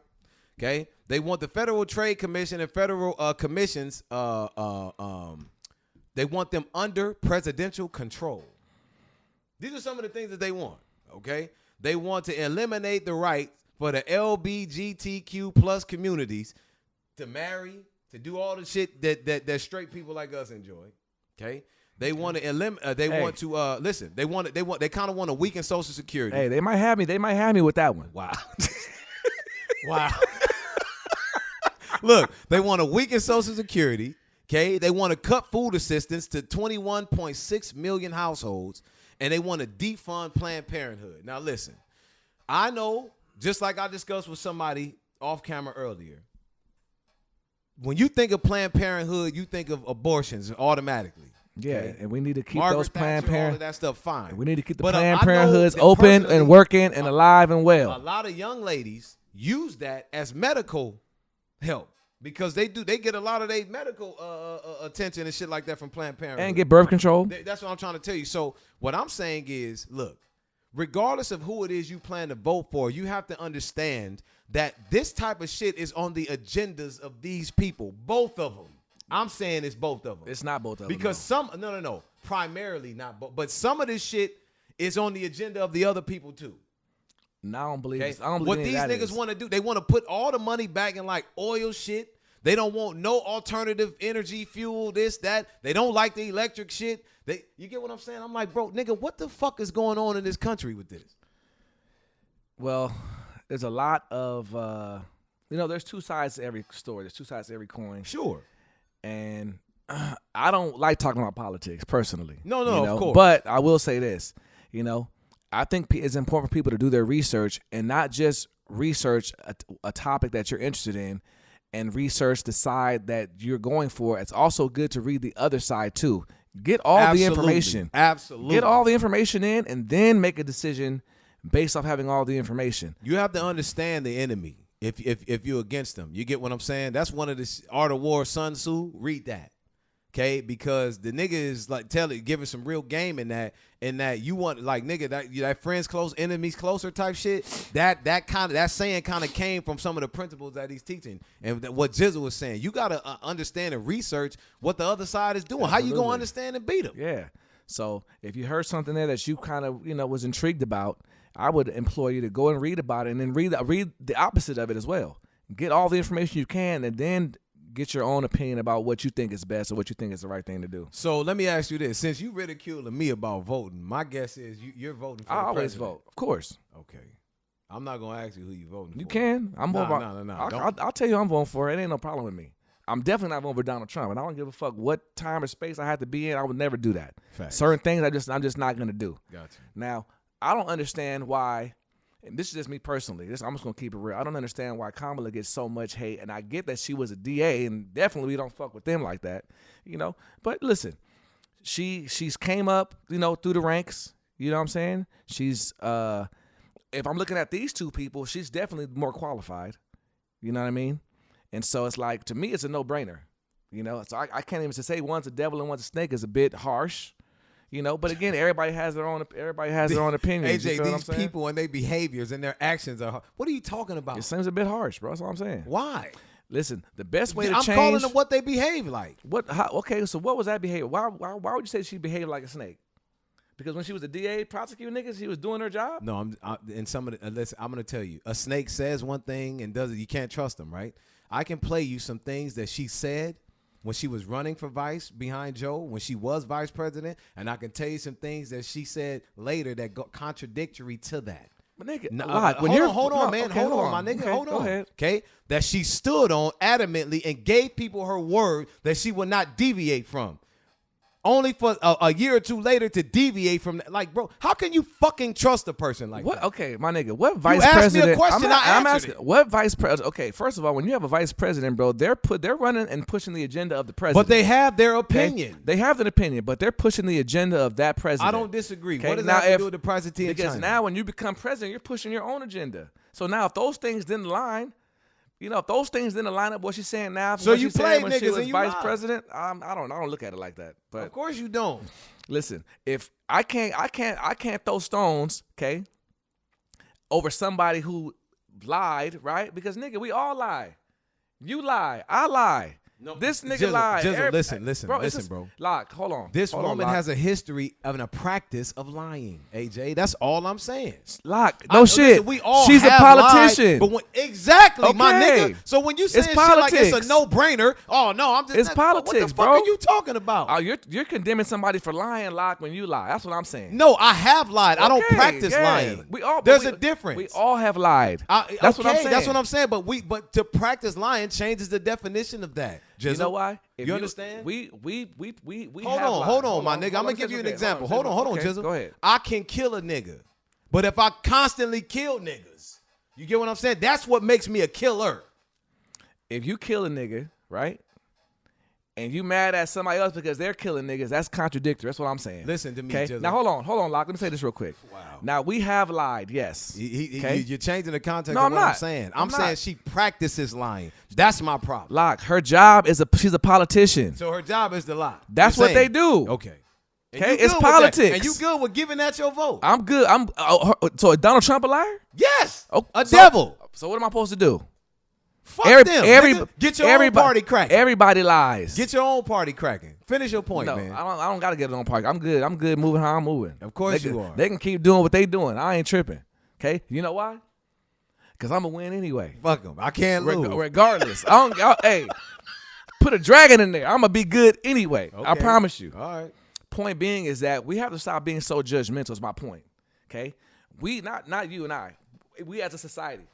Okay. They want the Federal Trade Commission and federal commissions, they want them under presidential control. These are some of the things that they want, okay? They want to eliminate the right for the LGBTQ plus communities to marry, to do all the shit that straight people like us enjoy. Okay, they want to eliminate. They want to listen. They kind of want to weaken Social Security. Hey, they might have me. They might have me with that one. Wow. Wow. Look, they want to weaken Social Security. Okay, they want to cut food assistance to 21.6 million households, and they want to defund Planned Parenthood. Now, listen, I know. Just like I discussed with somebody off camera earlier, when you think of Planned Parenthood, you think of abortions automatically. Yeah, okay? And we need to keep Margaret those Planned Thatcher, all of Parenthood. that stuff fine. We need to keep the But, Planned Parenthoods open and working and alive and well. A lot of young ladies use that as medical help because they get a lot of their medical attention and shit like that from Planned Parenthood. And get birth control. That's what I'm trying to tell you. So what I'm saying is, look, regardless of who it is you plan to vote for, you have to understand that this type of shit is on the agendas of these people. Both of them. I'm saying it's both of them. It's not both of them. Because no. Primarily not both. But some of this shit is on the agenda of the other people too. No, I don't believe Okay? this. I don't believe what these niggas want to do, they want to put all the money back in like oil shit. They don't want no alternative energy fuel, this, that. They don't like the electric shit. You get what I'm saying? I'm like, bro, nigga, what the fuck is going on in this country with this? Well, there's a lot of, there's two sides to every story. There's two sides to every coin. Sure. And I don't like talking about politics personally. No, of course. But I will say this, I think it's important for people to do their research and not just research a topic that you're interested in and research the side that you're going for. It's also good to read the other side too. Get all the information. Absolutely. Get all the information in and then make a decision based off having all the information. You have to understand the enemy if you're against them. You get what I'm saying? That's one of the Art of War, Sun Tzu. Read that. Okay? Because the nigga is like giving some real game in that you want like nigga that friends close, enemies closer type shit. That saying kind of came from some of the principles that he's teaching and what Jizzle was saying. You gotta understand and research what the other side is doing. Absolutely. How you gonna understand and beat them? Yeah. So if you heard something there that you kind of was intrigued about, I would implore you to go and read about it, and then read the opposite of it as well. Get all the information you can, and then get your own opinion about what you think is best or what you think is the right thing to do. So let me ask you this: since you ridiculing me about voting, my guess is you're voting for the always president. vote, of course. Okay. I'm not gonna ask you who you voting for. You can. I'm voting. No. I'll tell you who I'm voting for. It ain't no problem with me. I'm definitely not voting for Donald Trump, and I don't give a fuck what time or space I have to be in. I would never do that. Facts. Certain things I'm just not gonna do. Gotcha. Now, I don't understand why, and this is just me personally. I'm just gonna keep it real. I don't understand why Kamala gets so much hate, and I get that she was a DA, and definitely we don't fuck with them like that, you know. But listen, she's came up, you know, through the ranks. You know what I'm saying? She's if I'm looking at these two people, she's definitely more qualified. You know what I mean? And so it's like, to me, it's a no-brainer. You know, so I can't even say one's a devil and one's a snake is a bit harsh. You know, but again, everybody has their own opinions. AJ, you feel what I'm these saying? people and their behaviors and their actions are. What are you talking about? It seems a bit harsh, bro. That's all I'm saying. Why? Listen, the best way to I'm change. calling them what they behave like. Okay, so what was that behavior? Why would you say she behaved like a snake? Because when she was a DA prosecuting niggas, she was doing her job? No, listen, I'm going to tell you. A snake says one thing and does it. You can't trust them, right? I can play you some things that she said when she was running for vice behind Joe, when she was vice president, and I can tell you some things that she said later that go contradictory to that. But nigga, hold on, my nigga, okay, hold on. Go ahead. Okay, that she stood on adamantly and gave people her word that she would not deviate from. Only for a year or two later to deviate from that. Like, bro, how can you fucking trust a person like that? Okay, my nigga, what vice you president? You asked me a question, I'm answered asking, it. what vice president? Okay, first of all, when you have a vice president, bro, they're running and pushing the agenda of the president. But they have their opinion. Okay? They have an opinion, but they're pushing the agenda of that president. I don't disagree. Okay? What does now, that have to do with the president? Because now when you become president, you're pushing your own agenda. So now if those things didn't align, you know, if those things didn't line up, what she's saying now, so you play when niggas she was and you vice lie. president, I don't look at it like that. But of course you don't. Listen, if I can't throw stones, okay, over somebody who lied, right? Because nigga, we all lie. You lie, I lie. No, this nigga lied. Listen, bro. Bro. Lock, hold on. This hold woman on, has a history of a practice of lying, AJ. That's all I'm saying. Lock, no shit. Listen, we all She's a politician. Lied, but exactly, okay. my nigga. So when you say shit like it's a no-brainer, oh no, I'm just. It's politics, what the fuck bro. are you talking about? Oh, you're condemning somebody for lying, Lock, when you lie. That's what I'm saying. No, I have lied. Okay, I don't practice lying. There's a difference. We all have lied. That's what I'm saying. That's what I'm saying. But to practice lying changes the definition of that. You know why? You understand? We hold on, my nigga. I'm gonna give you an example. Hold on, Jizzle. Go ahead. I can kill a nigga, but if I constantly kill niggas, you get what I'm saying? That's what makes me a killer. If you kill a nigga, right, and you mad at somebody else because they're killing niggas, that's contradictory. That's what I'm saying. Listen to me, okay? Jizzle. Now hold on, Lock. Let me say this real quick. Wow. Now we have lied, yes. You're changing the context no, of I'm what not. I'm saying. I'm saying she practices lying. That's my problem. Lock, her job is she's a politician. So her job is to lie. That's what they do. Okay. Okay, it's politics. And you good with giving that your vote? I'm good. So is Donald Trump a liar? Yes. Oh, a devil. So what am I supposed to do? Fuck them. Get your own party cracking. Everybody lies. Get your own party cracking. Finish your point, man. I don't gotta get it on party. I'm good moving how I'm moving. Of course you are. They can keep doing what they doing. I ain't tripping. Okay? You know why? Because I'm gonna win anyway. Fuck them. I can't lose. Regardless. Hey, put a dragon in there. I'm gonna be good anyway. Okay. I promise you. All right. Point being is that we have to stop being so judgmental is my point. Okay? We not you and I. We as a society.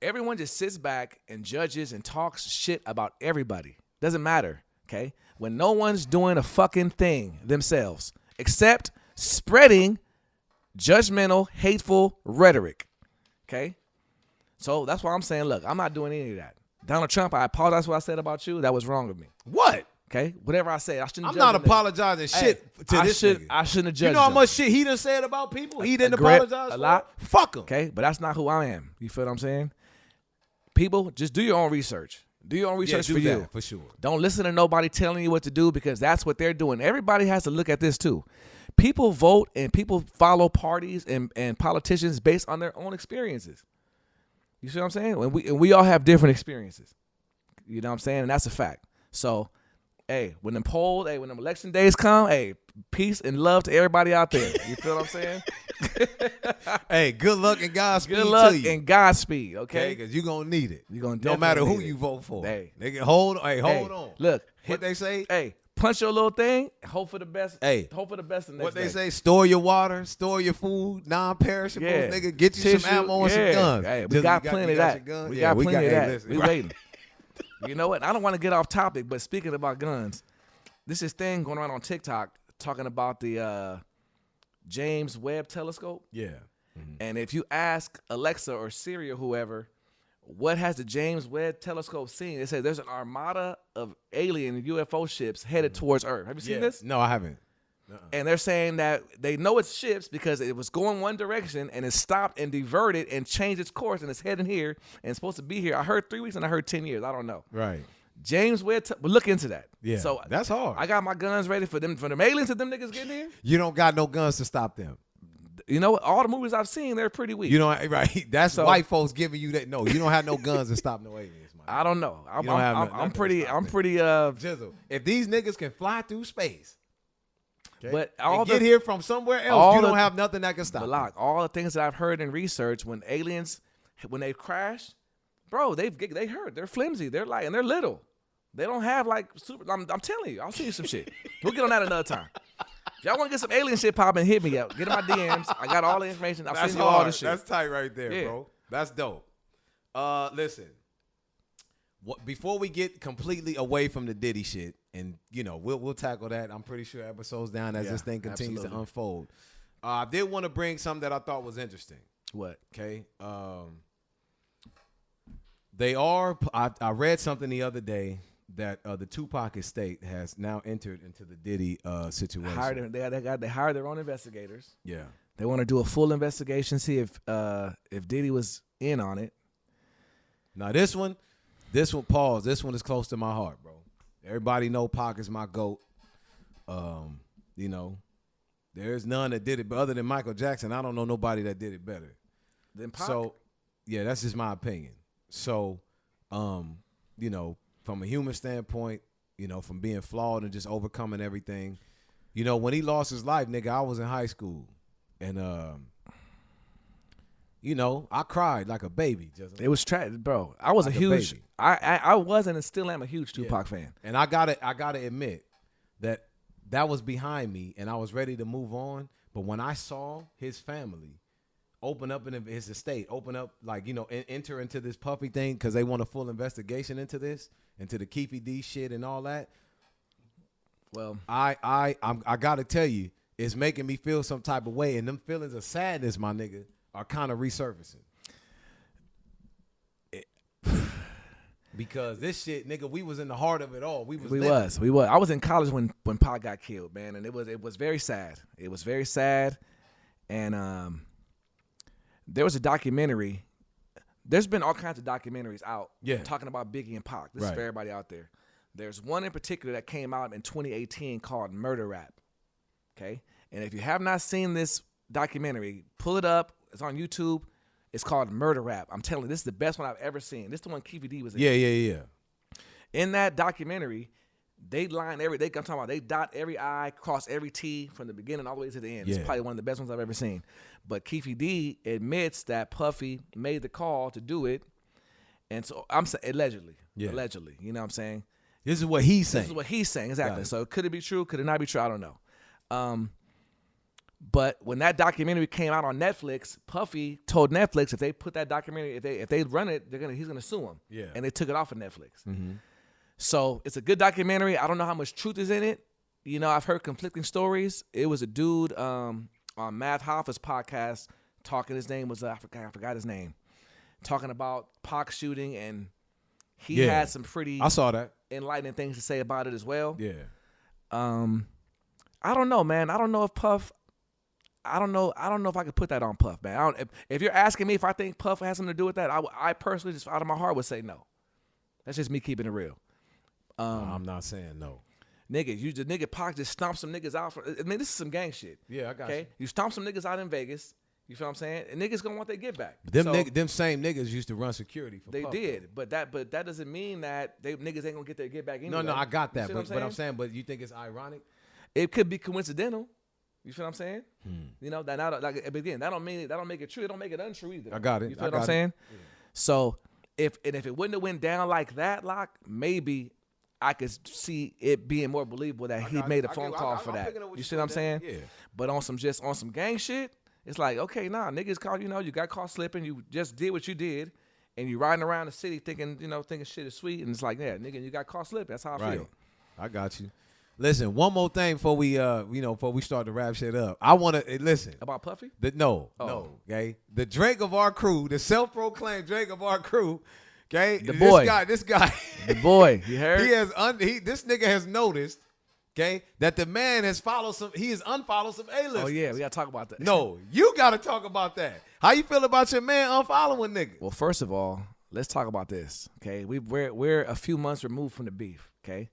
Everyone just sits back and judges and talks shit about everybody. Doesn't matter, okay? When no one's doing a fucking thing themselves except spreading judgmental, hateful rhetoric, okay? So that's why I'm saying, look, I'm not doing any of that. Donald Trump, I apologize for what I said about you. That was wrong of me. What? Okay? Whatever I said, I shouldn't I'm judge not apologizing shit to this nigga. I shouldn't have judged You know how him. much shit he done said about people? He didn't apologize a lot. Fuck him. Okay? But that's not who I am. You feel what I'm saying? People, just do your own research. Do your own research for you. For sure. Don't listen to nobody telling you what to do because that's what they're doing. Everybody has to look at this too. People vote and people follow parties and politicians based on their own experiences. You see what I'm saying? And we all have different experiences. You know what I'm saying? And that's a fact. So Hey, when them election days come, hey, peace and love to everybody out there. You feel what I'm saying? Hey, good luck and Godspeed Good luck to you. and Godspeed, okay? Because you're going to need it. You're gonna no matter who definitely need you it. vote for. Hey. Nigga, hold on. Look, What they say? Hey, punch your little thing. Hope for the best. Hey. Hope for the best the next What they day. say? Store your water, store your food, non-perishables. Yeah. Nigga, get you Tissue, some ammo and some guns. Hey, we Just- got you plenty you of got that. your gun? We Yeah, got plenty of hey, that. listen, We right. waiting. You know what? I don't want to get off topic, but speaking about guns, this is thing going around on TikTok talking about the James Webb Telescope. Yeah. And if you ask Alexa or Siri or whoever, what has the James Webb Telescope seen? It says there's an armada of alien UFO ships headed towards Earth. Have you seen this? No, I haven't. And they're saying that they know it's ships because it was going one direction and it stopped and diverted and changed its course and it's heading here and it's supposed to be here. I heard 3 weeks and I heard 10 years. I don't know. Right. James Webb, but look into that. Yeah. So that's hard. I got my guns ready for them aliens that them niggas getting here. You don't got no guns to stop them. You know what? All the movies I've seen, they're pretty weak. You don't, right? That's So- white folks giving you that. No, you don't have no guns to stop no aliens. Man. I don't know. I'm don't have nothing I'm to pretty. stop I'm them. pretty. Jizzle, if these niggas can fly through space, okay, But and all get the here from somewhere else, all you the- don't have nothing that can stop. But them. look, all the things that I've heard in research, when aliens, when they crash, bro, they hurt. They're flimsy. They're light and they're little. They don't have like super. I'm telling you, I'll see you some shit. We'll get on that another time. If y'all want to get some alien shit popping, hit me up. Get in my DMs. I got all the information. I'll That's send you all hard. the shit. That's tight right there, Yeah. bro. That's dope. Listen. Before we get completely away from the Diddy shit, and you know we'll tackle that. I'm pretty sure episodes down as Yeah, this thing continues to absolutely. unfold. I did want to bring something that I thought was interesting. What? Okay. They are. I read something the other day that the Tupac estate has now entered into the Diddy situation. They hired their own investigators. Yeah. They want to do a full investigation, see if Diddy was in on it. Now this one, pause. This one is close to my heart, bro. Everybody know Pac is my GOAT. You know, there's none that did it, but other than Michael Jackson, I don't know nobody that did it better. Then Pac. So, yeah, that's just my opinion. So, you know, from a human standpoint, you know, from being flawed and just overcoming everything, you know, when he lost his life, nigga, I was in high school, and you know, I cried like a baby. Just It was tragic, bro. I was Like a a huge. baby. I wasn't and still am a huge Tupac fan. And I gotta admit that was behind me, and I was ready to move on. But when I saw his family open up in his estate, like, you know, enter into this Puffy thing because they want a full investigation into this, into the Keefy D shit and all that. Well, I gotta tell you, it's making me feel some type of way, and them feelings of sadness, my nigga, are kind of resurfacing. Because this shit, nigga, we was in the heart of it all. We was. I was in college when Pac got killed, man, and it was very sad. It was very sad, and there was a documentary. There's been all kinds of documentaries out, talking about Biggie and Pac. This is for everybody out there. There's one in particular that came out in 2018 called Murder Rap. Okay, and if you have not seen this documentary, pull it up. It's on YouTube. It's called Murder Rap. I'm telling you, this is the best one I've ever seen. This is the one Keefy D was in. Yeah. In that documentary, they dot every I, cross every T from the beginning all the way to the end. It's probably one of the best ones I've ever seen. But Keefy D admits that Puffy made the call to do it. And so I'm saying allegedly. Allegedly. You know what I'm saying? This is what he's saying. This is what he's saying, exactly. Got it. So could it be true? Could it not be true? I don't know. But when that documentary came out on Netflix, Puffy told Netflix if they put that documentary, if they run it, he's gonna sue him. Yeah. And they took it off of Netflix. Mm-hmm. So it's a good documentary. I don't know how much truth is in it. You know, I've heard conflicting stories. It was a dude on Matt Hoffa's podcast talking. His name was I forgot his name. Talking about Pac shooting, and he had some pretty I saw that. enlightening things to say about it as well. Yeah. I don't know, man. I don't know if Puff. I don't know if I could put that on Puff, man. If you're asking me if I think Puff has something to do with that, I personally just out of my heart would say no. That's just me keeping it real. I'm not saying no. Nigga, Pac just stomped some niggas out. I mean, this is some gang shit. Yeah, I got okay? You stomped some niggas out in Vegas. You feel what I'm saying? And niggas gonna want their get back. Them same niggas used to run security for They Puff. did, but that doesn't mean that niggas ain't gonna get their get back anyway. No, I got that, You see but what I'm saying, but you think it's ironic? It could be coincidental. You feel what I'm saying? You know that now, like again, that don't make it true. It don't make it untrue either. I got it. You feel what I'm saying? Yeah. So if it wouldn't have went down like that, Lock, maybe I could see it being more believable that he made a phone call for that. You see what I'm saying? Yeah. But on some gang shit, it's like, okay, nah, niggas caught, you got caught slipping, you just did what you did, and you riding around the city thinking shit is sweet, and it's like, yeah, nigga, you got caught slipping. That's how I feel. I got you. Listen, one more thing before we before we start to wrap shit up. I want to listen about Puffy. No, okay. The Drake of our crew, the self-proclaimed Drake of our crew, okay. This guy, the boy. You heard? This nigga has noticed, okay, that the man has unfollowed some A-listers. Oh yeah, we gotta talk about that. No, you gotta talk about that. How you feel about your man unfollowing niggas? Well, first of all, let's talk about this. Okay, we're a few months removed from the beef. Okay.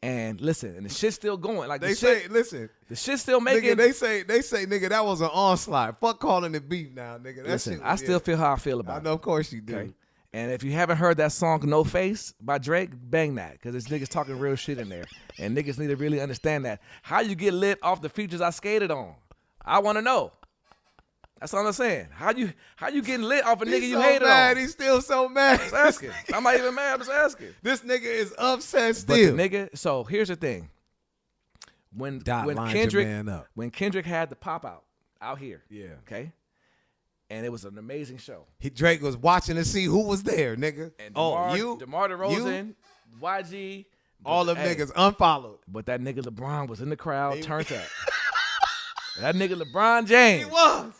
And listen, and the shit's still going. Like the shit's still making. Nigga, they say, nigga, that was an onslaught. Fuck calling it beef now, nigga. Listen, I still feel how I feel about it. I know, of course you do. Okay? And if you haven't heard that song "No Face" by Drake, bang that, because this niggas talking real shit in there, and niggas need to really understand that. How you get lit off the features I skated on? I want to know. That's all I'm saying. How you getting lit off a nigga you hated on? He's still so mad. I'm just asking. I'm not even mad. I'm just asking. This nigga is upset still. But the nigga. So here's the thing. When Kendrick had the pop out here. Yeah. Okay. And it was an amazing show. Drake was watching to see who was there, nigga. And DeMar DeRozan, YG, all them niggas unfollowed. But that nigga LeBron was in the crowd, turned up. That nigga LeBron James. He was.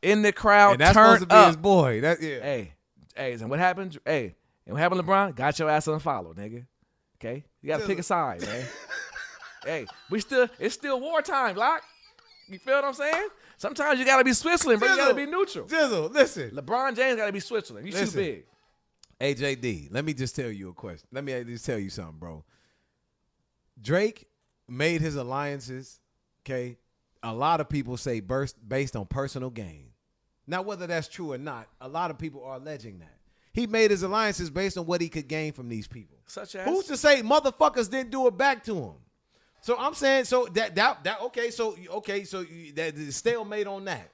In the crowd, and that's turned supposed to be his boy. Hey, and what happened? Hey, and what happened, LeBron? Got your ass unfollowed, nigga. Okay, you gotta pick a side, man. Hey, it's still wartime, Lock. You feel what I'm saying? Sometimes you gotta be Switzerland, but you gotta be neutral. Jizzle, listen. LeBron James gotta be Switzerland. You too big. AJD, let me just tell you a question. Let me just tell you something, bro. Drake made his alliances, okay? A lot of people say based on personal gain. Now, whether that's true or not, a lot of people are alleging that. He made his alliances based on what he could gain from these people. Such as? Who's to say motherfuckers didn't do it back to him? So I'm saying, so that stalemate on that.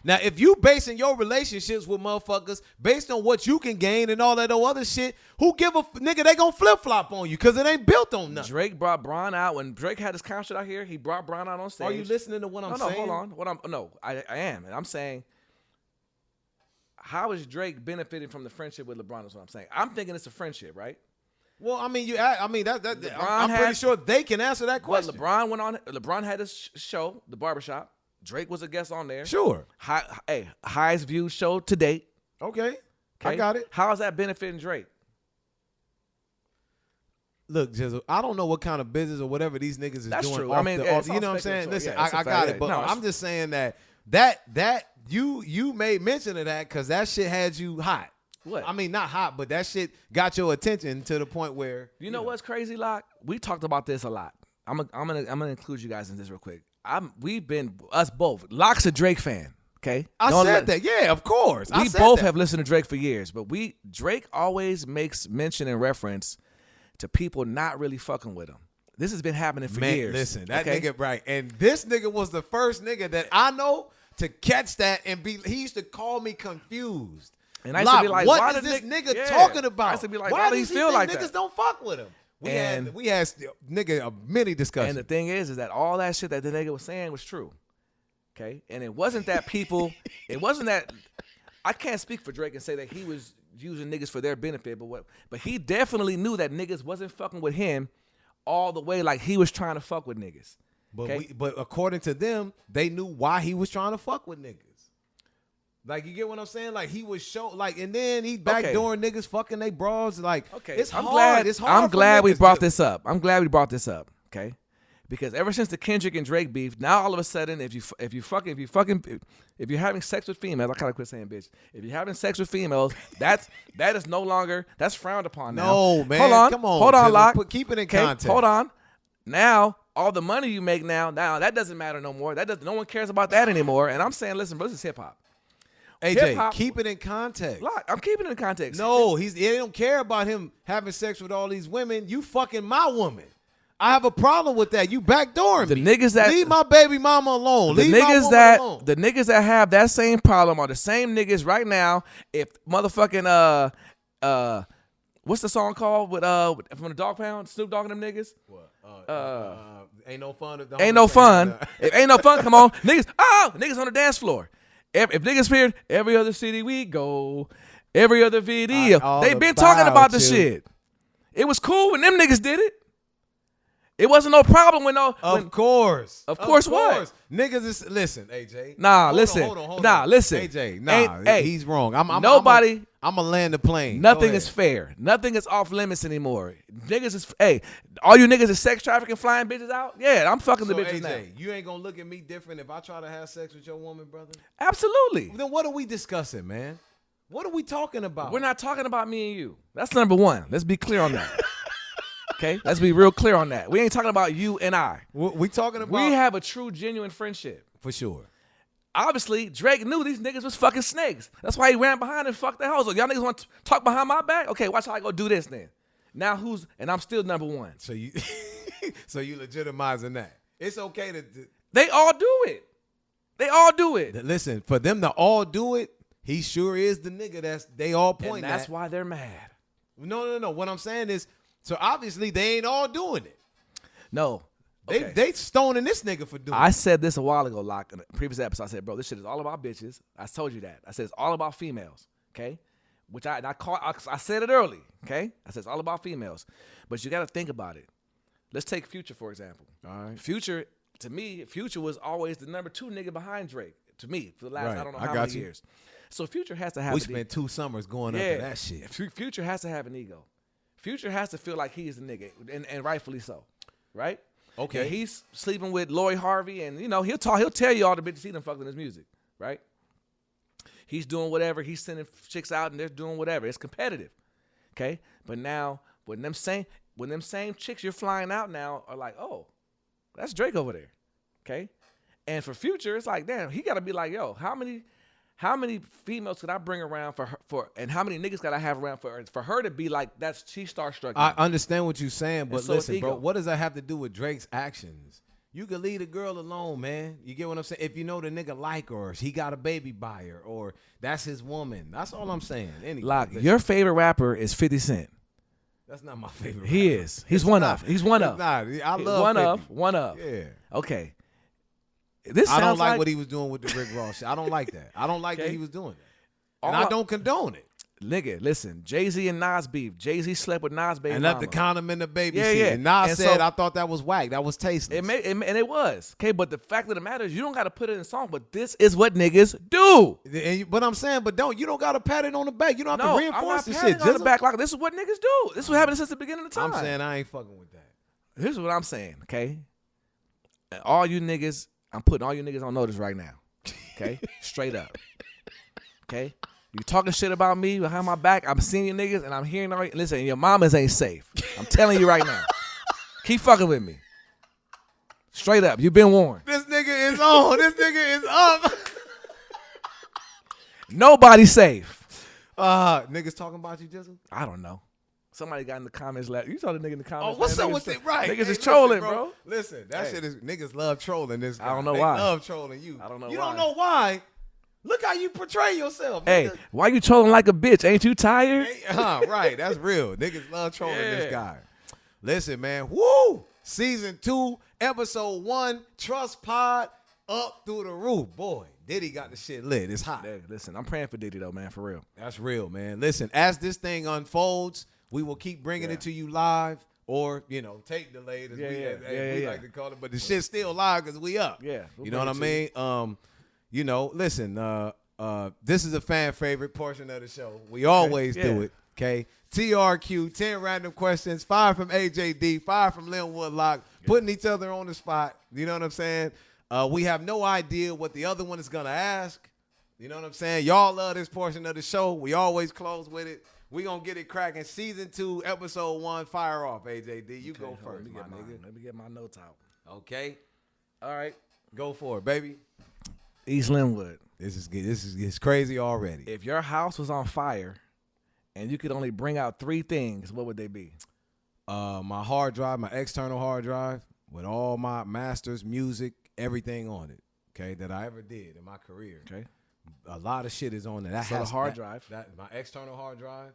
Now, if you basing your relationships with motherfuckers based on what you can gain and all that other shit, who give a nigga? They gonna flip flop on you because it ain't built on nothing. Drake brought Bron out when Drake had his concert out here. He brought Bron out on stage. Are you listening to what I'm saying? No, hold on. I am, and I'm saying, how is Drake benefiting from the friendship with LeBron? Is what I'm saying. I'm thinking it's a friendship, right? Well, I'm pretty sure they can answer that question. But LeBron had his show, The Barbershop. Drake was a guest on there. Sure. Highest viewed show to date. Okay. I got it. How is that benefiting Drake? Look, Jizzle, I don't know what kind of business or whatever these niggas is That's doing. True. You know what I'm saying? Listen, I got it. But I'm just saying that you made mention of that because that shit had you hot. What? I mean, not hot, but that shit got your attention to the point where you know what's crazy, Lock? We talked about this a lot. I'm gonna include you guys in this real quick. We've been us both. Lock's a Drake fan. Okay, I said that. Yeah, of course. We both have listened to Drake for years, but Drake always makes mention and reference to people not really fucking with him. This has been happening for years. Listen, that nigga, right? And this nigga was the first nigga that I know to catch that and he used to call me confused. And I used to be like, what is this nigga talking about? I used to be like, why does he feel like niggas that? Don't fuck with him? We had nigga many discussions. And the thing is that all that shit that the nigga was saying was true. Okay? And it wasn't that people, I can't speak for Drake and say that he was using niggas for their benefit, but he definitely knew that niggas wasn't fucking with him all the way like he was trying to fuck with niggas. But according to them, they knew why he was trying to fuck with niggas. Like, you get what I'm saying? Like, he was and then he backdooring niggas fucking they bros. Like, it's hard. It's hard. I'm glad we brought this up. Okay, because ever since the Kendrick and Drake beef, now all of a sudden, if you're having sex with females, I gotta quit saying bitch. If you're having sex with females, that is no longer frowned upon now. No, man. Hold on, come on. Hold on, Lock. Keep it in context. Hold on. Now all the money you make now that doesn't matter no more. No one cares about that anymore. And I'm saying, listen, bro, this is hip hop. AJ, Hip-hop, keep it in context. Lock, I'm keeping it in context. No, they don't care about him having sex with all these women. You fucking my woman. I have a problem with that. You backdooring The me. niggas that leave my baby mama alone. The Leave my niggas woman that alone. the niggas that have that same problem are the same niggas right now. If motherfucking what's the song called with from the Dog Pound, Snoop Dogg and them niggas? What? Ain't no fun. Ain't no fun. If ain't no fun, come on, niggas on the dance floor. If niggas feared every other city we go, every other video, they been talking about the shit. It was cool when them niggas did it. It wasn't no problem when no. Of course. Of course what? Niggas is listen, AJ. Hold on. Listen. AJ, he's wrong. I'm a land the plane. Nothing is fair. Nothing is off limits anymore. Niggas is all you niggas is sex trafficking, flying bitches out. Yeah, I'm fucking the bitches AJ, now. you ain't gonna look at me different if I try to have sex with your woman, brother? Absolutely. Then what are we discussing, man? What are we talking about? We're not talking about me and you. That's number one. Let's be clear on that. Okay, let's be real clear on that. We ain't talking about you and I. We talking about. We have a true, genuine friendship. For sure. Obviously, Drake knew these niggas was fucking snakes. That's why he ran behind and fucked the hoes. So y'all niggas want to talk behind my back? Okay, watch how I go do this then. Now and I'm still number one. So you legitimizing that. It's okay to. They all do it. They all do it. Listen, for them to all do it, he sure is the nigga they all point and that's at. why they're mad. No. What I'm saying is, so obviously they ain't all doing it. No. Okay. They stoning this nigga for doing it. I said this a while ago, Locke, in a previous episode. I said, bro, this shit is all about bitches. I told you that. I said it's all about females, okay? Which I said it early, okay? I said it's all about females. But you got to think about it. Let's take Future, for example. All right. Future, to me, Future was always the number 2 nigga behind Drake. To me, for the last, Right. I don't know I how got many you. years. So Future has to have We spent 2 summers going up to that shit. Future has to have an ego. Future has to feel like he's the nigga, and rightfully so, right? Okay. And he's sleeping with Lori Harvey, and he'll tell you all the bitches he done fucked in his music, right? He's doing whatever. He's sending chicks out, and they're doing whatever. It's competitive, okay? But now when them same chicks you're flying out now are like, oh, that's Drake over there, okay? And for Future, it's like, damn, he got to be like, yo, how many females could I bring around and how many niggas could I have around for her to be like she's starstruck? I understand what you're saying, but so listen, it's bro, ego. what does that have to do with Drake's actions? You could leave a girl alone, man. You get what I'm saying? If you know the nigga like her, or he got a baby by her, or that's his woman. That's all I'm saying. Anyway, Like, listen, your favorite rapper is 50 Cent. that's not my favorite. He rapper. is. He's one of. He's one It's of. not. I love One of. Yeah. Okay. This I don't sounds like what he was doing with the Rick Ross shit. I don't like that. I don't like that Okay. he was doing that. And All I I- don't condone it. Nigga, listen. Jay-Z and Nas beef. Jay-Z slept with Nas baby And mama. left the condom in the baby Yeah, seat. yeah. And Nas And said, so- I thought that was whack. That was tasteless. And it was. Okay, but the fact of the matter is you don't got to put it in a song, but this is what niggas do. But I'm saying, you don't got to pat it on the back. You don't have No, to I'm reinforce not the patting shit. on the Jizzle. back like this is what niggas do. This is what happened since the beginning of time. I'm saying I ain't fucking with that. Here's what I'm saying, okay? And all you niggas, I'm putting all you niggas on notice right now. Okay? Straight up. Okay? You talking shit about me behind my back, I'm seeing you niggas and I'm hearing all listen, your mamas ain't safe. I'm telling you right now. Keep fucking with me. Straight up. You've been warned. This nigga is on. This nigga is up. Nobody's safe. Niggas talking about you, Jizzle? I don't know. Somebody got in the comments you saw the nigga in the Oh, comments. what's man, up niggas with tro- it? Right. Niggas Hey, is listen, trolling, bro. Listen, that Hey. shit is, niggas love trolling this guy. I don't know they why. love trolling you. I don't know You why. don't know why. Look how you portray yourself. Hey, nigga. why you trolling like a bitch? Ain't you tired? Right, that's real. Niggas love trolling Yeah. this guy. Listen, man. Woo! Season 2, episode 1, Trust Pod, up through the roof. Boy, Diddy got the shit lit. It's hot. Hey, listen, I'm praying for Diddy though, man, for real. That's real, man. Listen, as this thing unfolds, we will keep bringing it to you live or, tape delayed as we like to call it. But the shit's still live because we up. Yeah, we'll You know what I bring it mean? Listen, this is a fan favorite portion of the show. We always do Yeah. it, okay? TRQ, 10 random questions, 5 from AJD, 5 from Linwood Lock, putting each other on the spot. You know what I'm saying? We have no idea what the other one is going to ask. You know what I'm saying? Y'all love this portion of the show. We always close with it. We going to get it cracking. Season 2, episode 1, fire off, AJD. You go Okay, hold on, first, my nigga. Let me get my notes out. Okay. All right. Go for it, baby. East Linwood. This is crazy already. If your house was on fire and you could only bring out 3 things, what would they be? My hard drive, my external hard drive, with all my masters, music, everything on it. Okay, that I ever did in my career. Okay. A lot of shit is on there. So the hard drive. That my external hard drive.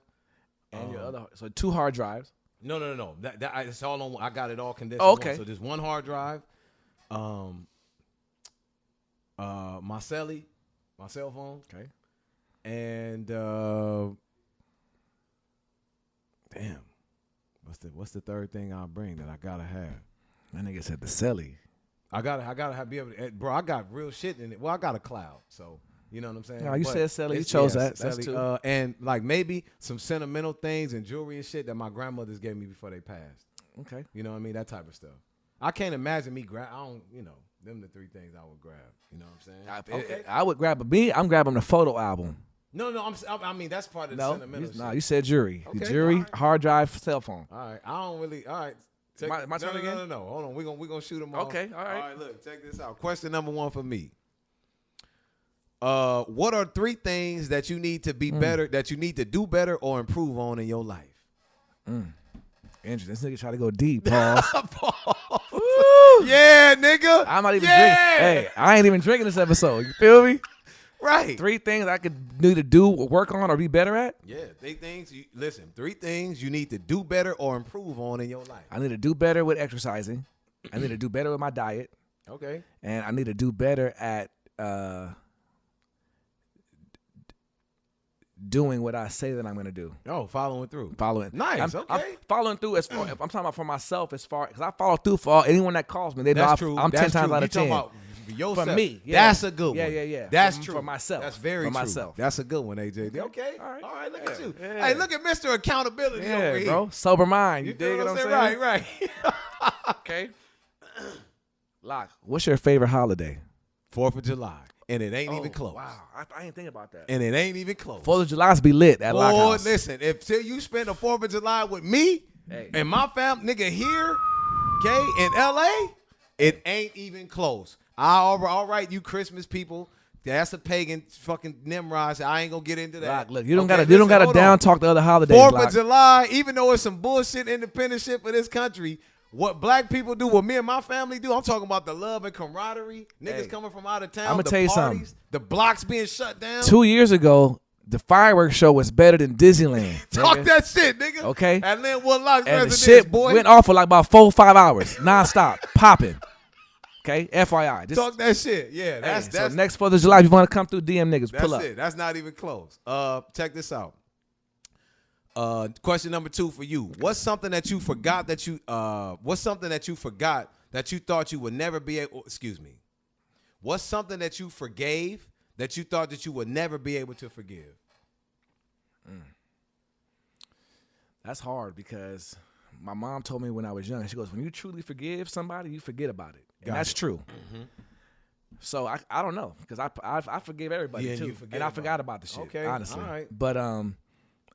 And your other, so 2 hard drives. No. It's all on. I got it all condensed. Oh, okay. So there's one hard drive. My cell phone. Okay. And damn, what's the third thing I'll bring that I gotta have? That nigga said the celly. I gotta be able to, bro. I got real shit in it. Well, I got a cloud, so you know what I'm saying. No, you But said celly. You it's- chose yes, that. That's celly, 2. and like maybe some sentimental things and jewelry and shit that my grandmothers gave me before they passed. Okay. You know what I mean? That type of stuff. I can't imagine me grab. I don't. You know, them the 3 things I would grab. You know what I'm saying? Okay. I would grab I'm grabbing the photo album. No. I mean that's part of the sentimental shit. You said jury. Okay, The jury, all right. hard drive, cell phone. All right. I don't really. All right. My turn again? No. Hold on. We're gonna shoot them all. Okay, all right. All right. Look, check this out. Question number 1 for me. What are 3 things that you need to be better, that you need to do better or improve on in your life? Interesting. This nigga try to go deep. Pause. Yeah, nigga. I'm not even Yeah. drinking. Hey, I ain't even drinking this episode. You feel me? Right. 3 things I could need to do, work on, or be better at. Yeah, 3 things. Listen, 3 things you need to do better or improve on in your life. I need to do better with exercising. I need to do better with my diet. Okay. And I need to do better at doing what I say that I'm going to do. Oh, following through. Following. Nice, I'm okay. following through as far, if I'm talking about for myself, as far, because I follow through for anyone that calls me. They know That's true. I'm 10 That's times true. out You of talking 10. about yourself. For me. Yeah. That's a good one. Yeah. That's for, true. For myself. That's very for true. myself. That's a good one, AJ. Okay. All right. Look at you. Yeah. Hey, look at Mr. Accountability Yeah, over here. bro. Sober mind. You You dig dig what what I'm saying? Right. Okay. Lock, what's your favorite holiday? 4th of July. And it ain't even close. Wow. I ain't think about that. And it ain't even close. 4th of July's be lit at Lock Boy, House. listen, if till you spend the 4th of July with me and my family, nigga, here, okay, in LA, it ain't even close. All right, you Christmas people, that's a pagan fucking Nimrod. I ain't gonna get into that. Lock, look, you don't Okay, gotta hold down on. talk the other holidays. 4th Lock. of July, even though it's some bullshit independent shit for this country, what black people do, what me and my family do, I'm talking about the love and camaraderie. Niggas Hey, coming from out of town. I'ma the tell you parties, something. The blocks being shut down. 2 years ago, the fireworks show was better than Disneyland. Talk nigga. that shit, nigga. Okay. At Linwood Locks And the residence, shit boy. went off for like about 4 or 5 hours, nonstop, popping. Okay, FYI. Just, Talk that shit. Yeah, that's so next 4th of July, if you want to come through, DM niggas, that's pull up. it. That's not even close. Check this out. Question number 2 for you. What's something that you forgot that you thought you would never be able, excuse me. What's something that you forgave that you thought that you would never be able to forgive? That's hard because my mom told me when I was young, she goes, when you truly forgive somebody, you forget about it. And that's true. So I don't know because I forgive everybody Yeah, too. you forget And I about forgot it. about the shit, Okay, honestly. all right. But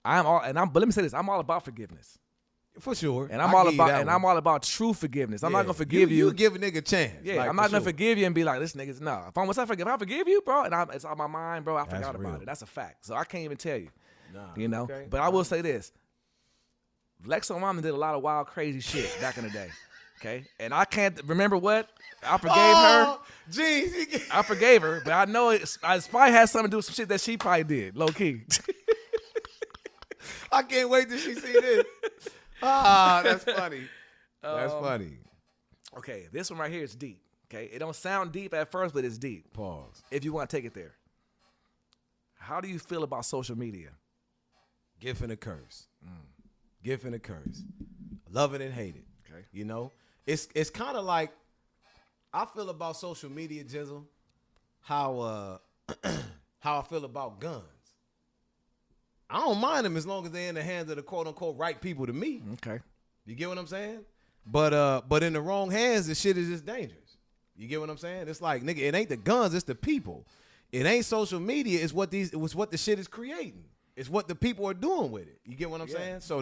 but let me say this, I'm all about forgiveness. For sure. And I'm all about true forgiveness. I'm not gonna forgive you. You give a nigga a chance. Yeah, like, I'm not for gonna sure. forgive you and be like, this nigga's no. If I forgive you, bro, and it's on my mind, bro, I forgot real. about it. That's a fact. So I can't even tell you. Nah, You know? okay. But I will say this. Lexo Mama did a lot of wild, crazy shit back in the day. Okay? And I can't remember what. I forgave her. Jeez. I forgave her, but I know it probably has something to do with some shit that she probably did, low key. I can't wait till she see this. That's funny. That's funny. Okay, this one right here is deep. Okay? It don't sound deep at first, but it's deep. Pause. If you want to take it there. How do you feel about social media? Gift and a curse. Gift and a curse. Love it and hate it. Okay. You know? It's kind of like I feel about social media, Jizzle, how I feel about guns. I don't mind them as long as they're in the hands of the quote unquote right people to me. Okay. You get what I'm saying? But in the wrong hands, the shit is just dangerous. You get what I'm saying? It's like, nigga, it ain't the guns, it's the people. It ain't social media, it was what the shit is creating. It's what the people are doing with it. You get what I'm saying? So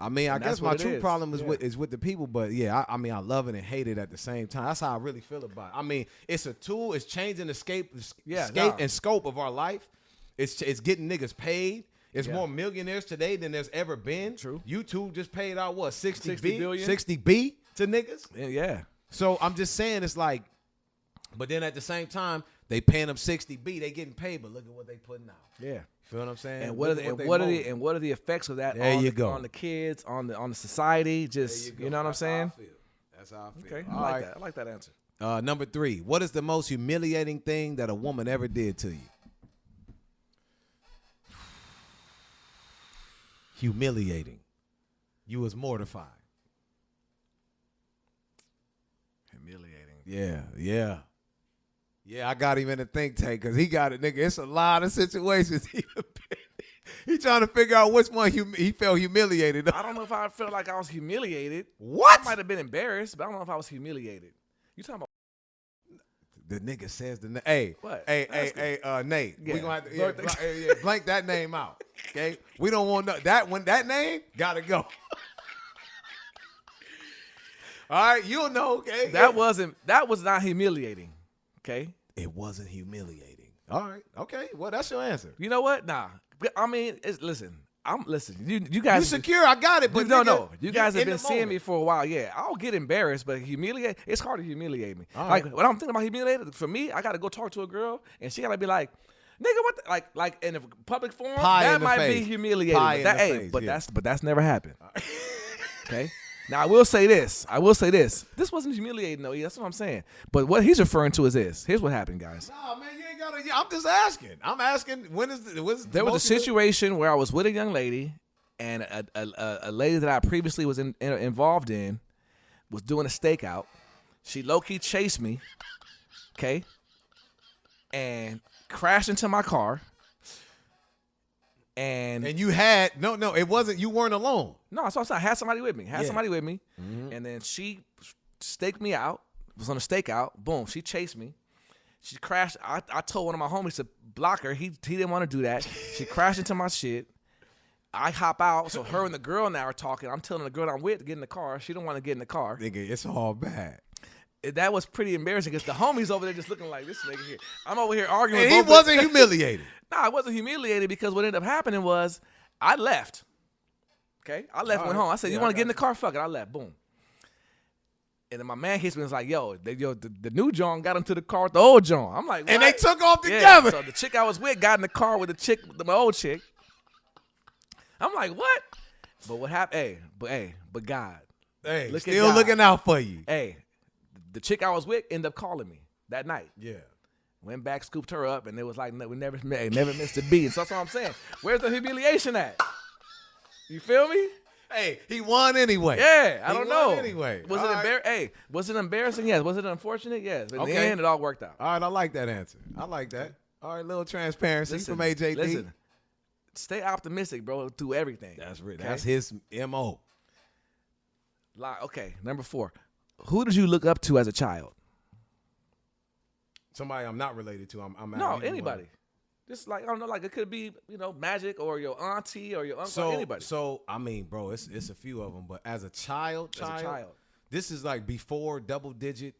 I mean, I And guess that's my what it true is. problem is Yeah. with the people, but yeah, I mean, I love it and hate it at the same time. That's how I really feel about it. I mean, it's a tool. It's changing the scape and scope of our life. It's getting niggas paid. It's more millionaires today than there's ever been. True. YouTube just paid out what 60 billion? 60 B to niggas. Yeah. So I'm just saying it's like, but then at the same time they paying them 60 B. They getting paid, but look at what they putting out. Yeah. Feel what I'm saying? And what are the effects of that There on you the, go. on the kids, on the society? Just you know what I'm saying? That's how I feel. Okay, All right. I like that answer. Number 3. What is the most humiliating thing that a woman ever did to you? Humiliating. You was mortified. Humiliating. Yeah. I got him in a think tank because he got it, nigga. It's a lot of situations. He trying to figure out which one he felt humiliated. I don't know if I felt like I was humiliated. What? I might have been embarrassed, but I don't know if I was humiliated. You talking about? The nigga says the name. Hey, What? hey, Nate. Yeah. We gonna have to blank that name out. Okay, we don't want that name gotta go. All right, you'll know. Okay, That was not humiliating. Okay. It wasn't humiliating. All right, okay. Well, that's your answer. You know what? Nah. I mean, listen. You guys. You secure? I got it. But no. You guys have been seeing moment. me for a while. Yeah, I'll get embarrassed, but humiliate. It's hard to humiliate me. All Like right. when I'm thinking about humiliated, for me, I got to go talk to a girl, and she got to be like, "Nigga, what?" Like in a public forum, Pie in that the might face. be humiliating. Pie in the face, but yeah. that's never happened. Okay. Now I will say this. This wasn't humiliating though. That's what I'm saying. But what he's referring to is this. Here's what happened, guys. No, man, you ain't gotta. I'm just asking. I'm asking. There There was a situation where I was with a young lady, and a lady that I previously was involved in was doing a stakeout. She low-key chased me, okay, and crashed into my car. And you had no. It wasn't. You weren't alone. no, so I had somebody with me. Mm-hmm. And then she staked me out. Was on a stakeout. Boom. She chased me. She crashed. I told one of my homies to block her. He didn't want to do that. She crashed into my shit. I hop out. So her and the girl now are talking. I'm telling the girl I'm with to get in the car. She don't want to get in the car. Nigga, it's all bad. That was pretty embarrassing because the homies over there just looking like this nigga here. I'm over here arguing. And with he both wasn't humiliated. No, I wasn't humiliated because what ended up happening was I left. Okay? I left, went home. I said, you want to get in the car? Fuck it. I left. Boom. And then my man hits me and was like, the new John got into the car with the old John. I'm like, what? And they took off Yeah, together. so the chick I was with got in the car with my old chick. I'm like, what? But what happened? But God. Hey, Look at still God. looking out for you. Hey, the chick I was with ended up calling me that night. Yeah. Went back, scooped her up, and it was like we never missed a beat. So that's what I'm saying. Where's the humiliation at? You feel me? Hey, he won anyway. Yeah, I He don't won know. anyway. Was All it right. Hey, was it embarrassing? Yes. Was it unfortunate? Yes. But in the Okay. end, it all worked out. All right, I like that answer. I like that. All right, little transparency from AJD. Listen, stay optimistic, bro, through everything. That's okay? That's his MO. Okay, number 4. Who did you look up to as a child? Somebody I'm not related to. I'm No, either anybody. one. Just like, I don't know, like it could be, Magic or your auntie or your uncle, So anybody. So I mean, bro, it's a few of them, but as a child, As a child. this is like before double digit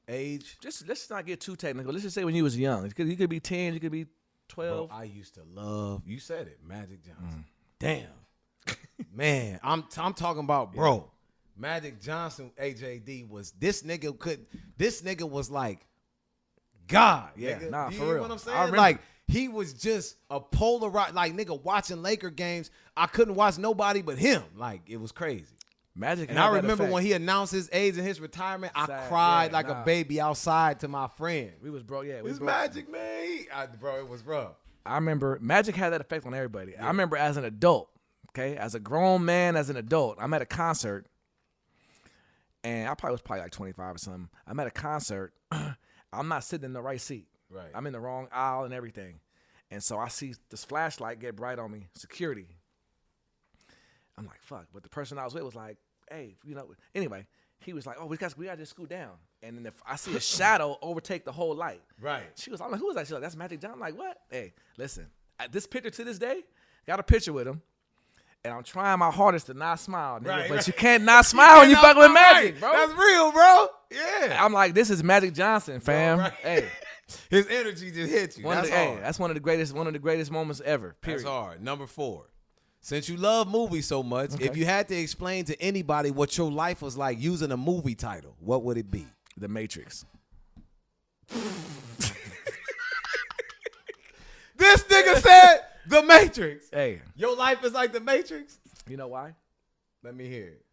age. Let's not get too technical. Let's just say when you was young. You could be 10, you could be 12. Bro, I used to love. You said it, Magic Johnson. Damn, man, I'm talking about, bro. Magic Johnson, AJD was this nigga was like God. Yeah, nigga. nah, You for hear real. what I'm I saying? remember. Like he was just a polarized, like nigga watching Laker games. I couldn't watch nobody but him. Like it was crazy. Magic. And had I that remember effect. when he announced his age and his retirement, I Sad, cried yeah, like nah. a baby outside to my friend. We was broke. Yeah, It we was broke. Magic, man. Bro, it was rough. I remember Magic had that effect on everybody. I remember as an adult, okay, as a grown man, as an adult, I'm at a concert, and I was probably like 25 or something. I'm at a concert. I'm not sitting in the right seat. Right. I'm in the wrong aisle and everything. And so I see this flashlight get bright on me, security. I'm like, fuck. But the person I was with was like, hey, anyway, he was like, oh, we got to just scoot down. And then I see a shadow overtake the whole light. Right. I'm like, who is that? She's like, that's Magic Johnson. I'm like, what? Hey, listen, this picture to this day, got a picture with him. And I'm trying my hardest to not smile, nigga. Right, but right. you can't not smile when you fucking with Magic, bro. That's real, bro. Yeah. I'm like, this is Magic Johnson, fam. Right. Hey, His energy just hit you. That's hard. that's one of the greatest moments ever. Period. That's hard. Number 4. Since you love movies so much, if you had to explain to anybody what your life was like using a movie title, what would it be? The Matrix. This nigga said The Matrix. Hey, Your life is like The Matrix? you know why? Let me hear it.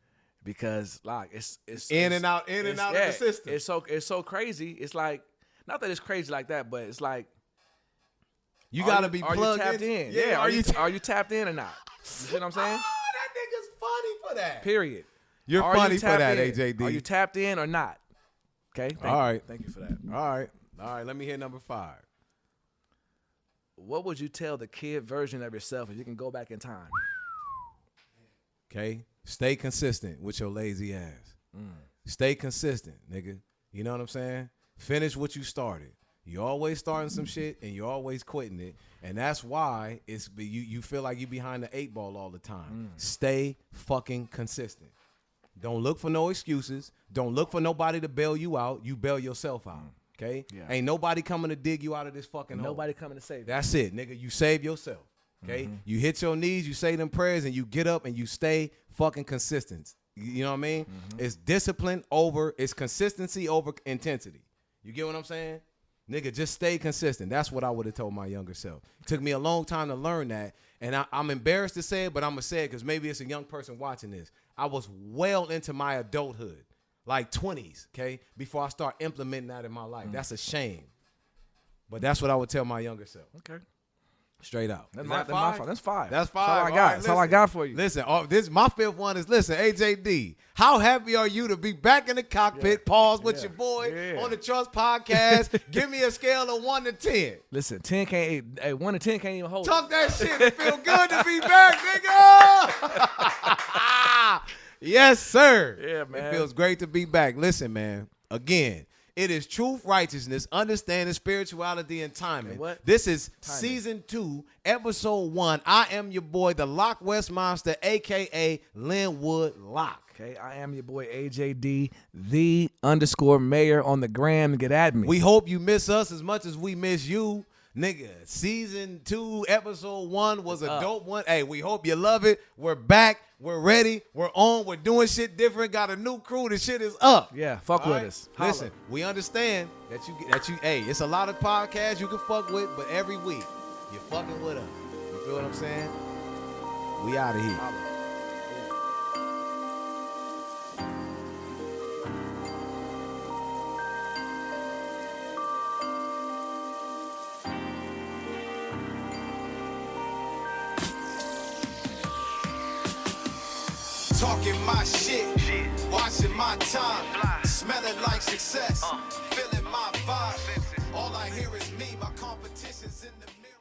Because like it's In and out of the system. It's so crazy. It's like, not that it's crazy like that, but it's like You got to be are plugged you tapped in? Yeah, are you tapped in or not? You see what I'm saying? Oh, that nigga's funny for that. Period. You're Are funny you for tapped that, in? AJD. Are you tapped in or not? Okay. All right. Thank you for that. All right. Let me hear number 5. What would you tell the kid version of yourself if you can go back in time? Okay? Stay consistent with your lazy ass. Stay consistent, nigga. You know what I'm saying? Finish what you started. You always starting some shit and you're always quitting it. And that's why you feel like you behind the 8 ball all the time. Stay fucking consistent. Don't look for no excuses. Don't look for nobody to bail you out. You bail yourself out. Okay? Yeah. Ain't nobody coming to dig you out of this fucking hole. Nobody coming to save you. That's it, nigga. You save yourself. Okay? You hit your knees, you say them prayers, and you get up and you stay fucking consistent. You know what I mean? It's discipline over, it's consistency over intensity. You get what I'm saying? Nigga, just stay consistent. That's what I would have told my younger self. It took me a long time to learn that. And I'm embarrassed to say it, but I'm going to say it because maybe it's a young person watching this. I was well into my adulthood, like 20s, okay, before I start implementing that in my life. That's a shame. But that's what I would tell my younger self. Okay. Straight out. That's Is my that fault. five? That's 5. That's 5. That's all I got. That's all I got for you. Listen, this my 5th one is, listen, AJD, how happy are you to be back in the cockpit, pause with your boy on the Trust podcast. Give me a scale of 1 to 10. Listen, 10 can't. Hey, 1 to 10 can't even hold. Talk that shit. It feel good to be back, nigga. Yes, sir. Yeah, man. It feels great to be back. Listen, man. Again, it is truth, righteousness, understanding, spirituality, and timing. And what? This is Timing. season 2, episode 1. I am your boy, the LockWest Monster, a.k.a. Linwood Lock. Okay, I am your boy AJD, the _ mayor on the gram. Get at me. We hope you miss us as much as we miss you. Nigga, season 2, episode 1 was a dope one. Hey, we hope you love it. We're back. We're ready. We're on. We're doing shit different. Got a new crew. The shit is up. Yeah, fuck All with right? us. Holla. Listen, we understand that you. Hey, it's a lot of podcasts you can fuck with, but every week you're fucking with us. You feel what I'm saying? We out of here. Holla. Talking my shit, watching my time, smelling like success, feeling my vibe. All I hear is me, my competition's in the